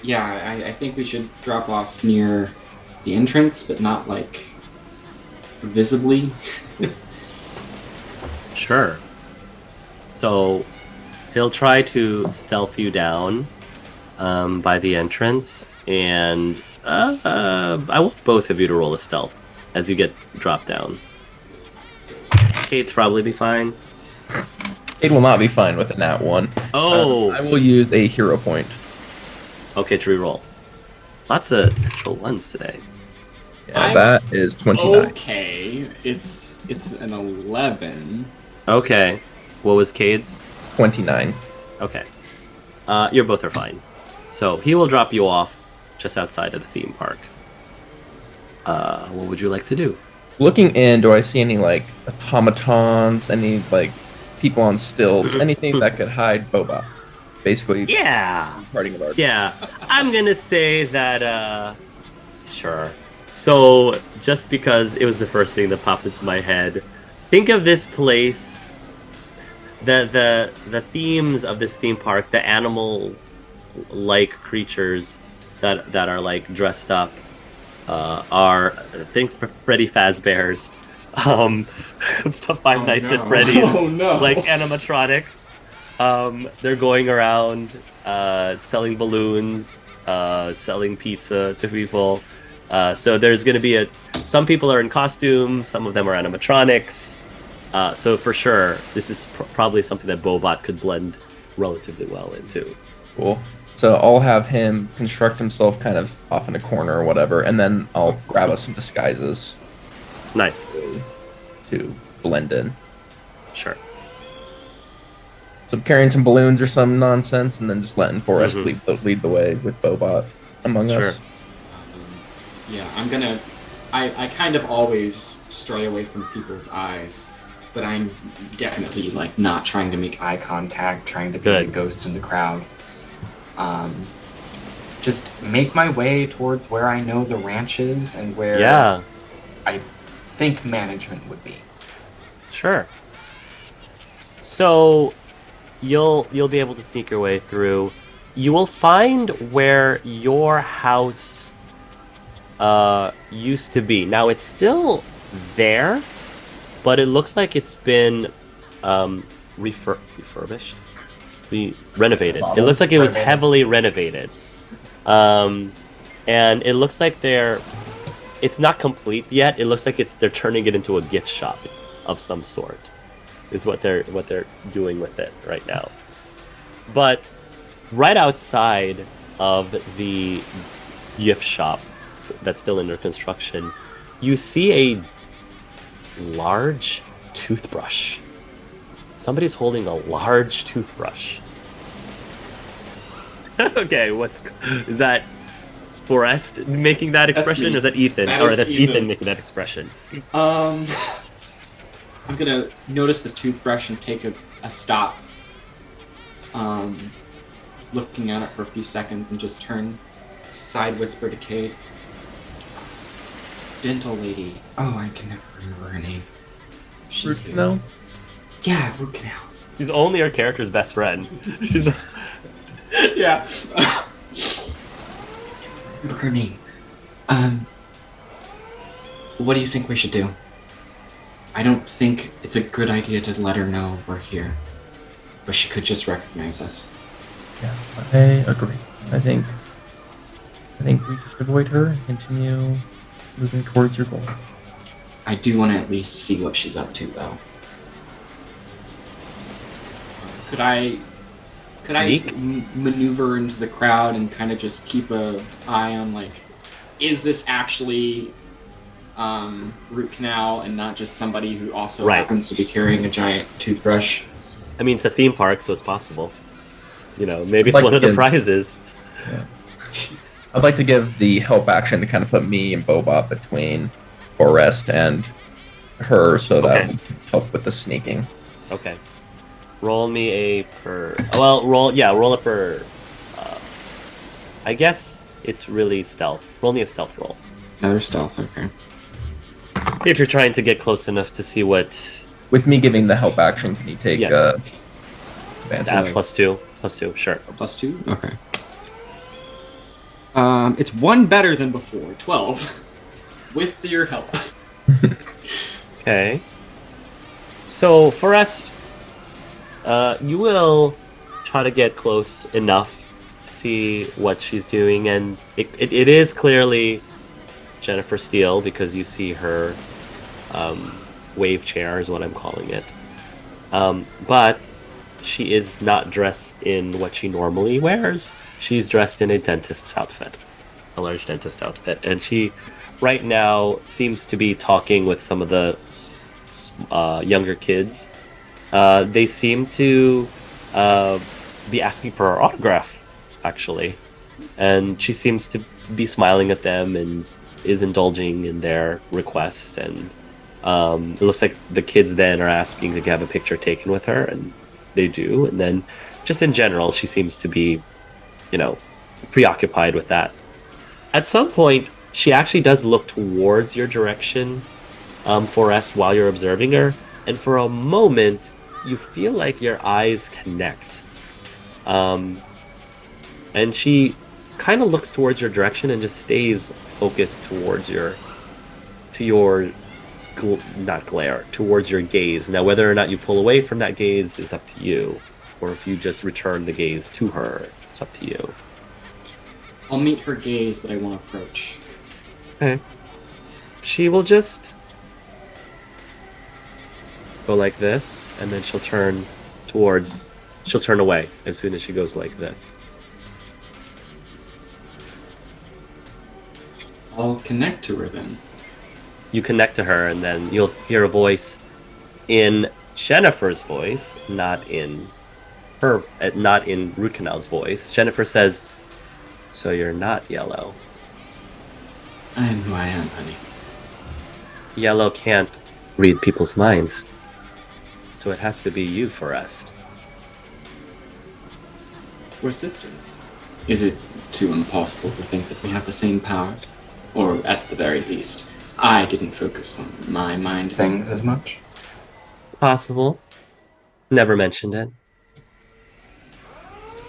[SPEAKER 3] Yeah, I think we should drop off near the entrance, but not like visibly.
[SPEAKER 2] Sure. So he'll try to stealth you down by the entrance, and I want both of you to roll a stealth as you get dropped down. Kate's probably be fine.
[SPEAKER 5] It will not be fine with a nat 1.
[SPEAKER 2] Oh!
[SPEAKER 5] I will use a hero point.
[SPEAKER 2] Okay, to reroll. Lots of natural ones today.
[SPEAKER 5] Yeah, that is 29.
[SPEAKER 3] Okay, it's an 11.
[SPEAKER 2] Okay. What was Cade's?
[SPEAKER 5] 29.
[SPEAKER 2] Okay. You both are fine. So he will drop you off just outside of the theme park. What would you like to do?
[SPEAKER 5] Looking in, do I see any, like, automatons, any, like, people on stilts, anything that could hide Boba? Basically,
[SPEAKER 2] Yeah!
[SPEAKER 5] parting of our...
[SPEAKER 2] Yeah. I'm gonna say that, sure. So, just because it was the first thing that popped into my head, think of this place, the themes of this theme park, the animal-like creatures that are, like, dressed up, are, I think, Freddy Fazbear's, Five Nights at Freddy's, like, animatronics. They're going around, selling balloons, selling pizza to people. So there's going to be some people are in costumes, some of them are animatronics. So for sure, this is probably something that Bobot could blend relatively well into.
[SPEAKER 5] Cool. So I'll have him construct himself kind of off in a corner or whatever, and then I'll grab us some disguises
[SPEAKER 2] Nice.
[SPEAKER 5] to blend in.
[SPEAKER 2] Sure.
[SPEAKER 5] So I'm carrying some balloons or some nonsense, and then just letting Forrest lead the way with Bobot among us.
[SPEAKER 3] Yeah, I'm gonna... I kind of always stray away from people's eyes, but I'm definitely, like, not trying to make eye contact, trying to be a ghost in the crowd. Just make my way towards where I know the ranch is and where I think management would be.
[SPEAKER 2] Sure. So you'll be able to sneak your way through. You will find where your house used to be. Now it's still there, but it looks like it's been refurbished. Renovated. It looks like it was heavily renovated. And it looks like it's not complete yet. It looks like they're turning it into a gift shop of some sort. Is what they're doing with it right now. But right outside of the gift shop that's still under construction, you see a large toothbrush. Somebody's holding a large toothbrush. Okay, is that Forrest making that expression,
[SPEAKER 3] me.
[SPEAKER 2] or is that Ethan?
[SPEAKER 3] That
[SPEAKER 2] Or
[SPEAKER 3] is
[SPEAKER 2] that's
[SPEAKER 3] Ethan.
[SPEAKER 2] Ethan making that expression.
[SPEAKER 3] I'm gonna notice the toothbrush and take a stop. Looking at it for a few seconds and just side whisper to Kate. Dental lady. Oh, I can never remember her name. She's
[SPEAKER 5] Root canal?
[SPEAKER 3] Yeah, root canal.
[SPEAKER 2] She's only our character's best friend. She's
[SPEAKER 3] Yeah. Remember her name. What do you think we should do? I don't think it's a good idea to let her know we're here. But she could just recognize us.
[SPEAKER 5] Yeah, I agree. I think we just avoid her and continue moving towards your goal.
[SPEAKER 3] I do want to at least see what she's up to, though. Could I
[SPEAKER 2] Sneak?
[SPEAKER 3] maneuver into the crowd and kind of just keep an eye on, like, is this actually root canal and not just somebody who also
[SPEAKER 2] Right.
[SPEAKER 3] happens to be carrying a giant toothbrush?
[SPEAKER 2] I mean, it's a theme park, so it's possible. You know, maybe it's
[SPEAKER 5] Like
[SPEAKER 2] one of the
[SPEAKER 5] in-
[SPEAKER 2] prizes.
[SPEAKER 5] I'd like to give the help action to kind of put me and Boba between Forrest and her so that
[SPEAKER 2] Okay.
[SPEAKER 5] we can help with the sneaking.
[SPEAKER 2] Okay. Roll me a per. Well, roll a per. I guess it's really stealth. Roll me a stealth roll.
[SPEAKER 3] Another stealth, okay.
[SPEAKER 2] If you're trying to get close enough to see what.
[SPEAKER 5] With me giving the help action, can you take
[SPEAKER 2] Yes.
[SPEAKER 5] advantage?
[SPEAKER 2] +2. +2, sure.
[SPEAKER 3] +2? Okay. It's one better than before. 12. With your help.
[SPEAKER 2] Okay. So, Forrest, you will try to get close enough to see what she's doing, and it is clearly Jennifer Steele because you see her wave chair is what I'm calling it. But she is not dressed in what she normally wears. She's dressed in a dentist's outfit, a large dentist outfit, and she right now seems to be talking with some of the younger kids. They seem to be asking for her autograph, actually, and she seems to be smiling at them and is indulging in their request. And it looks like the kids then are asking to have a picture taken with her, and they do. And then, just in general, she seems to be, preoccupied with that. At some point, she actually does look towards your direction, Forrest, while you're observing her, and for a moment, you feel like your eyes connect. And she kind of looks towards your direction and just stays focused towards towards your gaze. Now, whether or not you pull away from that gaze is up to you, or if you just return the gaze to her, it's up to you.
[SPEAKER 3] I'll meet her gaze, but I won't approach.
[SPEAKER 2] Okay. She will just go like this, and then she'll turn away as soon as she goes like this.
[SPEAKER 3] I'll connect to her then.
[SPEAKER 2] You connect to her, and then you'll hear a voice in Jennifer's voice, not in Root Canal's voice. Jennifer says, "So you're not yellow.
[SPEAKER 3] I am who I am, honey.
[SPEAKER 2] Yellow can't read people's minds. So it has to be you, Forrest."
[SPEAKER 3] We're sisters. Is it too impossible to think that we have the same powers? Or, at the very least, I didn't focus on my mind things as much.
[SPEAKER 2] It's possible. Never mentioned it.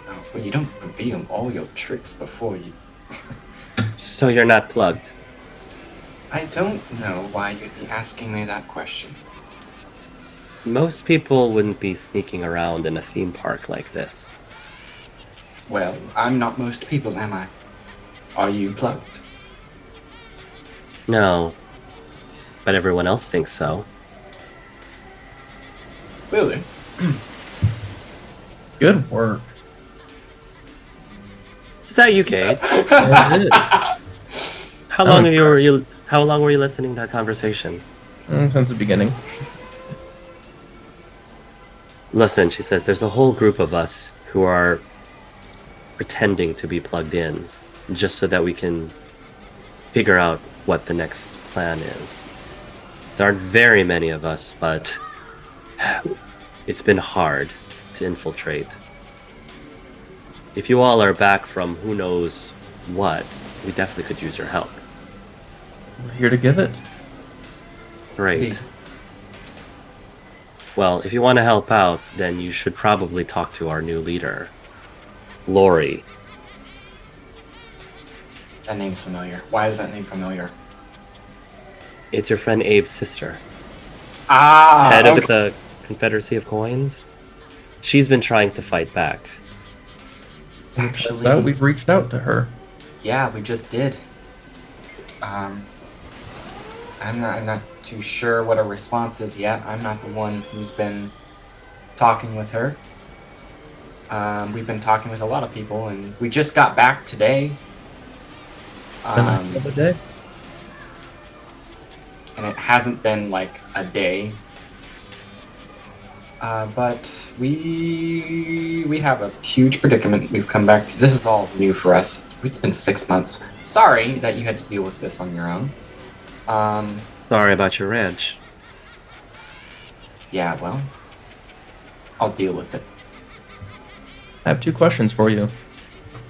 [SPEAKER 3] Oh, but you don't reveal all your tricks before you...
[SPEAKER 2] So you're not plugged.
[SPEAKER 3] I don't know why you'd be asking me that question.
[SPEAKER 2] Most people wouldn't be sneaking around in a theme park like this.
[SPEAKER 3] Well, I'm not most people, am I? Are you plugged?
[SPEAKER 2] No. But everyone else thinks so.
[SPEAKER 3] Really?
[SPEAKER 5] Good work.
[SPEAKER 2] Is that you, Kate?
[SPEAKER 5] Yeah, it is.
[SPEAKER 2] How long were you listening to that conversation?
[SPEAKER 5] Since the beginning.
[SPEAKER 2] Listen, she says, there's a whole group of us who are pretending to be plugged in. just so that we can figure out what the next plan is. There aren't very many of us, but it's been hard to infiltrate. If you all are back from who knows what, we definitely could use your help.
[SPEAKER 5] We're here to give it.
[SPEAKER 2] Great.
[SPEAKER 3] Indeed.
[SPEAKER 2] Well, if you want to help out, then you should probably talk to our new leader, Lori.
[SPEAKER 3] That name's familiar. Why is that name familiar?
[SPEAKER 2] It's your friend Abe's sister,
[SPEAKER 3] Ah,
[SPEAKER 2] head
[SPEAKER 3] okay.
[SPEAKER 2] of the Confederacy of Coins. She's been trying to fight back.
[SPEAKER 3] Actually,
[SPEAKER 5] That we've reached out to her.
[SPEAKER 3] yeah, we just did. I'm not too sure what a response is yet. I'm not the one who's been talking with her. We've been talking with a lot of people, and we just got back today.
[SPEAKER 5] Been a couple day.
[SPEAKER 3] And it hasn't been like a day. But we have a huge predicament we've come back to. This is all new for us. It's been 6 months. Sorry that you had to deal with this on your own.
[SPEAKER 2] Sorry about your ranch.
[SPEAKER 3] Yeah, well, I'll deal with it.
[SPEAKER 5] I have 2 questions for you.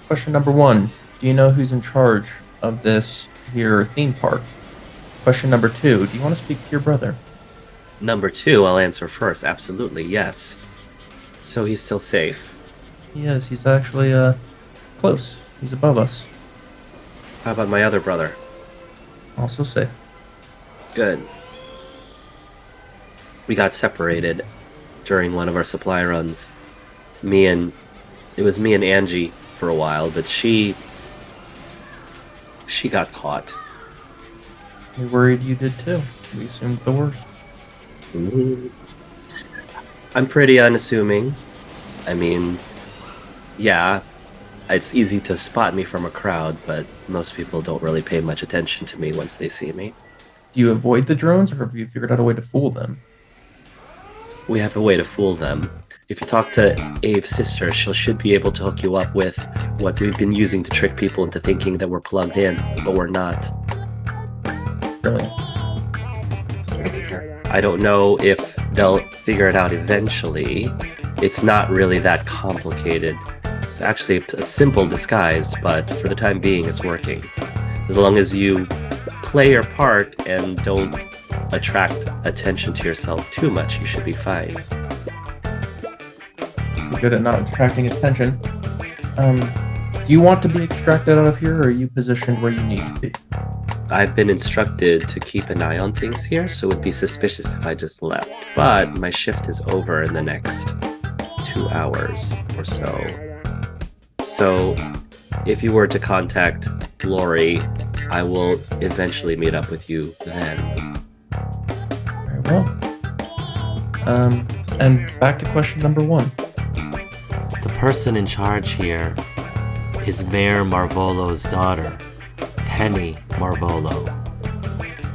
[SPEAKER 5] Question number 1: do you know who's in charge of this here theme park? Question number 2: do you want to speak to your brother?
[SPEAKER 2] Number 2, I'll answer first. Absolutely, yes. So he's still safe.
[SPEAKER 5] He is. He's actually close. He's above us.
[SPEAKER 2] How about my other brother?
[SPEAKER 5] Also safe.
[SPEAKER 2] Good. We got separated during one of our supply runs. It was me and Angie for a while, but she got caught.
[SPEAKER 5] We worried you did too. We assumed the worst.
[SPEAKER 2] I'm pretty unassuming. I mean, yeah, it's easy to spot me from a crowd, but most people don't really pay much attention to me once they see me.
[SPEAKER 5] Do you avoid the drones, or have you figured out a way to fool them?
[SPEAKER 2] We have a way to fool them. If you talk to Abe's sister, she should be able to hook you up with what we've been using to trick people into thinking that we're plugged in, but we're not.
[SPEAKER 5] Brilliant.
[SPEAKER 3] Good to hear.
[SPEAKER 2] I don't know if they'll figure it out eventually. It's not really that complicated. It's actually a simple disguise, but for the time being, it's working. As long as you play your part and don't attract attention to yourself too much, you should be fine.
[SPEAKER 5] You're good at not attracting attention. Do you want to be extracted out of here, or are you positioned where you need to be?
[SPEAKER 2] I've been instructed to keep an eye on things here, so it would be suspicious if I just left. But my shift is over in the next 2 hours or so. So if you were to contact Lori, I will eventually meet up with you then.
[SPEAKER 5] Very well. And back to question number 1.
[SPEAKER 2] The person in charge here is Mayor Marvolo's daughter, Penny Marvolo,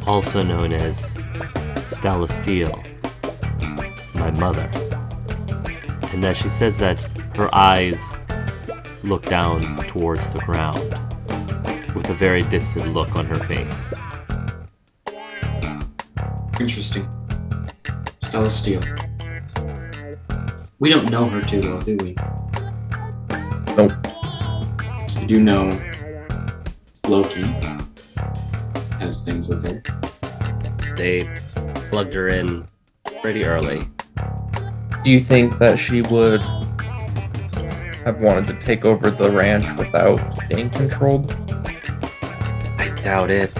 [SPEAKER 2] also known as Stella Steele, my mother. And that she says that her eyes look down towards the ground with a very distant look on her face.
[SPEAKER 3] Interesting. Stella Steele. We don't know her too well, do we?
[SPEAKER 5] Nope.
[SPEAKER 3] We do know Loki has things with her.
[SPEAKER 2] They plugged her in pretty early.
[SPEAKER 5] Do you think that she would have wanted to take over the ranch without being controlled?
[SPEAKER 2] I doubt it.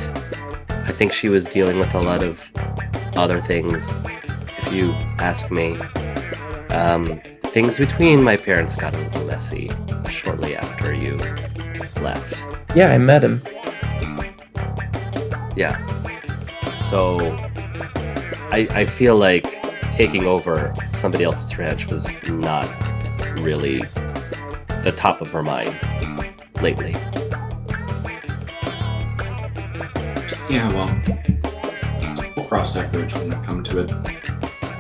[SPEAKER 2] I think she was dealing with a lot of other things, if you ask me. Things between my parents got a little messy shortly after you left.
[SPEAKER 5] Yeah, I met him.
[SPEAKER 2] Yeah. So, I feel like taking over somebody else's ranch was not really the top of her mind lately.
[SPEAKER 3] Yeah, well, we'll cross that bridge when we come to it.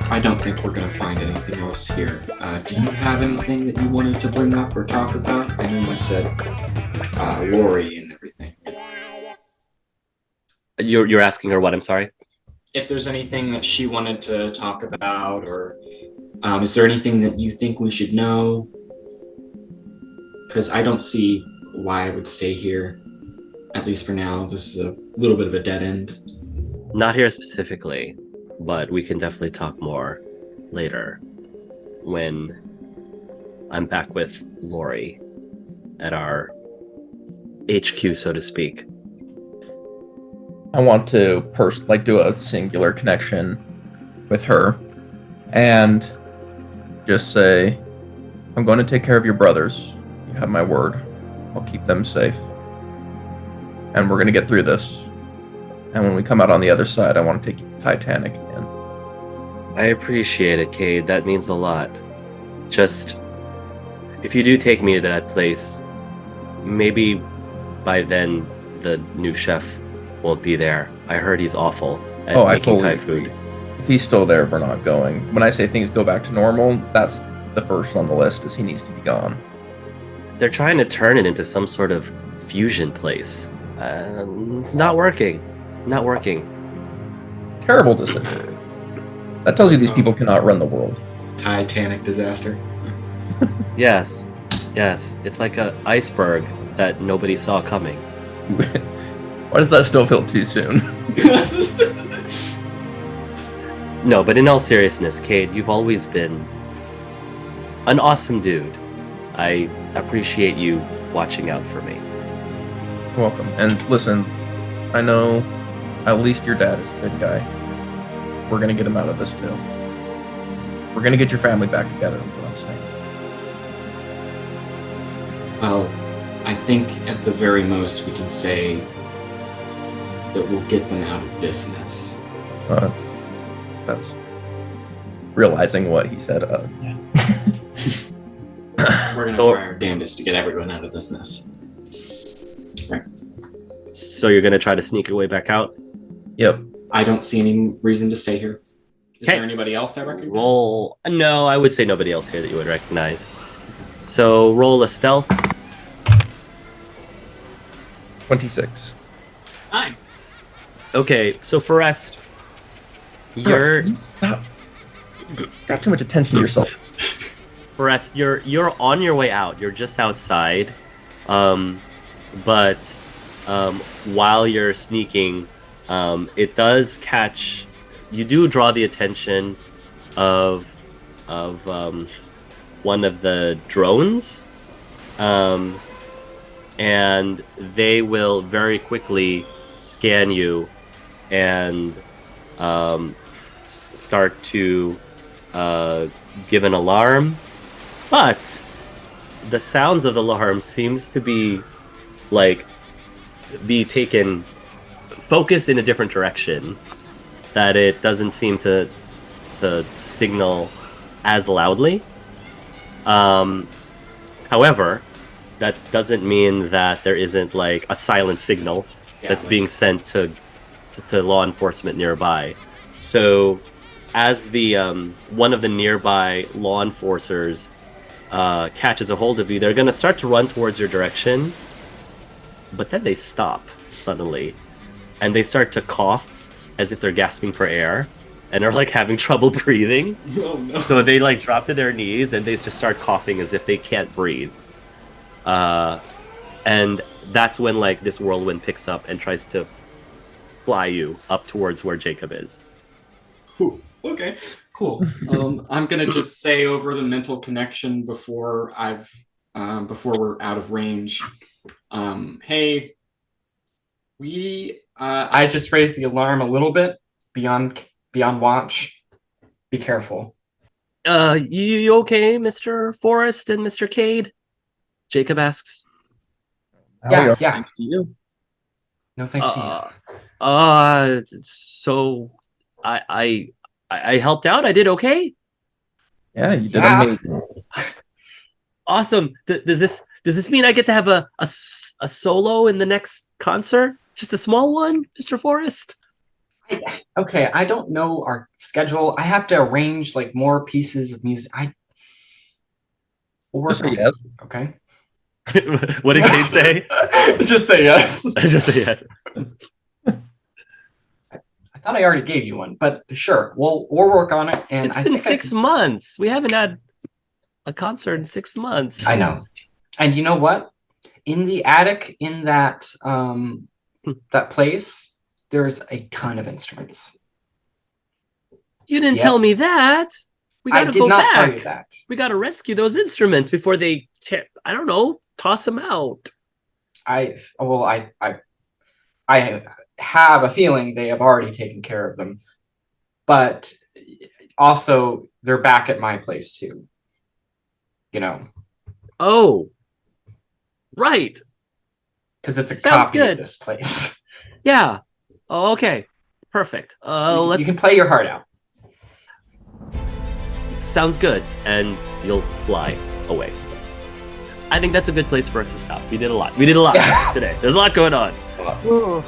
[SPEAKER 3] I don't think we're going to find anything else here. Do you have anything that you wanted to bring up or talk about? I know you said Lori and everything.
[SPEAKER 2] You're asking her what? I'm sorry.
[SPEAKER 3] If there's anything that she wanted to talk about, or is there anything that you think we should know? Because I don't see why I would stay here, at least for now. This is a little bit of a dead end.
[SPEAKER 2] Not here specifically, but we can definitely talk more later when I'm back with Lori at our HQ, so to speak.
[SPEAKER 5] I want to do a singular connection with her and just say, I'm going to take care of your brothers. You have my word. I'll keep them safe. And we're going to get through this. And when we come out on the other side, I want to take you to Titanic again.
[SPEAKER 2] I appreciate it, Cade. That means a lot. Just, if you do take me to that place, maybe by then the new chef won't be there. I heard he's awful at making Thai food.
[SPEAKER 5] If he's still there, we're not going. When I say things go back to normal, that's the first on the list, is he needs to be gone.
[SPEAKER 2] They're trying to turn it into some sort of fusion place. It's not working. Not working.
[SPEAKER 5] Terrible decision. That tells you these people cannot run the world.
[SPEAKER 3] Titanic disaster.
[SPEAKER 2] Yes. It's like an iceberg that nobody saw coming.
[SPEAKER 5] Why does that still feel too soon?
[SPEAKER 2] No, but in all seriousness, Cade, you've always been an awesome dude. I appreciate you watching out for me.
[SPEAKER 5] You're welcome. And listen, I know at least your dad is a good guy. We're going to get him out of this too. We're going to get your family back together, is what I'm saying.
[SPEAKER 3] Well, I think at the very most we can say that we'll get them out of this mess.
[SPEAKER 5] That's realizing what he said.
[SPEAKER 3] We're going to try our damnedest to get everyone out of this mess. Right.
[SPEAKER 2] So you're going to try to sneak your way back out?
[SPEAKER 5] Yep.
[SPEAKER 3] I don't see any reason to stay here. Is
[SPEAKER 2] Okay.
[SPEAKER 3] there anybody else I recognize?
[SPEAKER 2] Roll. No, I would say nobody else here that you would recognize. So roll a stealth.
[SPEAKER 5] 26.
[SPEAKER 3] Hi.
[SPEAKER 2] Okay, so Forrest, you're
[SPEAKER 5] Can you stop? Got too much attention to yourself.
[SPEAKER 2] Forrest, you're on your way out. You're just outside, but while you're sneaking, it does catch. You do draw the attention of one of the drones, and they will very quickly scan you and start to give an alarm. But the sounds of the alarm seems to be taken focused in a different direction, that it doesn't seem to signal as loudly. However, that doesn't mean that there isn't like a silent signal that's being sent to law enforcement nearby. So as the one of the nearby law enforcers catches a hold of you, they're going to start to run towards your direction, but then they stop suddenly and they start to cough as if they're gasping for air and are like having trouble breathing.
[SPEAKER 3] Oh, no.
[SPEAKER 2] So they like drop to their knees and they just start coughing as if they can't breathe. And that's when like this whirlwind picks up and tries to fly you up towards where Jacob is.
[SPEAKER 3] Ooh, okay, cool. I'm gonna just say over the mental connection before we're out of range. Hey, I just raised the alarm a little bit beyond watch. Be careful.
[SPEAKER 2] You okay, Mr. Forrest and Mr. Cade? Jacob asks.
[SPEAKER 3] Yeah.
[SPEAKER 2] Thanks to you.
[SPEAKER 3] No thanks to you.
[SPEAKER 2] So I helped out. I did okay.
[SPEAKER 5] Yeah, you did
[SPEAKER 3] Yeah.
[SPEAKER 5] amazing.
[SPEAKER 2] Awesome. Does this mean I get to have a solo in the next concert? Just a small one, Mr. Forrest?
[SPEAKER 3] Okay, I don't know our schedule. I have to arrange like more pieces of music.
[SPEAKER 5] Just say yes.
[SPEAKER 3] Okay.
[SPEAKER 2] What did Kate say?
[SPEAKER 3] Just say yes.
[SPEAKER 2] Just say yes.
[SPEAKER 3] I thought I already gave you one, but sure, we'll work on it. And
[SPEAKER 2] It's been 6 months. We haven't had a concert in 6 months.
[SPEAKER 3] I know. And you know what? In the attic, in that that place, there's a ton of instruments.
[SPEAKER 2] You didn't tell me that. We gotta go back.
[SPEAKER 3] Tell you that.
[SPEAKER 2] We gotta rescue those instruments before they I don't know, toss them out.
[SPEAKER 3] I have a feeling they have already taken care of them, but also they're back at my place too. You know.
[SPEAKER 2] Oh, right.
[SPEAKER 3] Because it's a
[SPEAKER 2] Sounds
[SPEAKER 3] copy
[SPEAKER 2] good.
[SPEAKER 3] of this place.
[SPEAKER 2] Yeah. Oh, okay. Perfect.
[SPEAKER 3] So you can play your heart out.
[SPEAKER 2] Sounds good, and you'll fly away. I think that's a good place for us to stop. We did a lot. We did a lot today. There's a lot going on.
[SPEAKER 4] Ooh.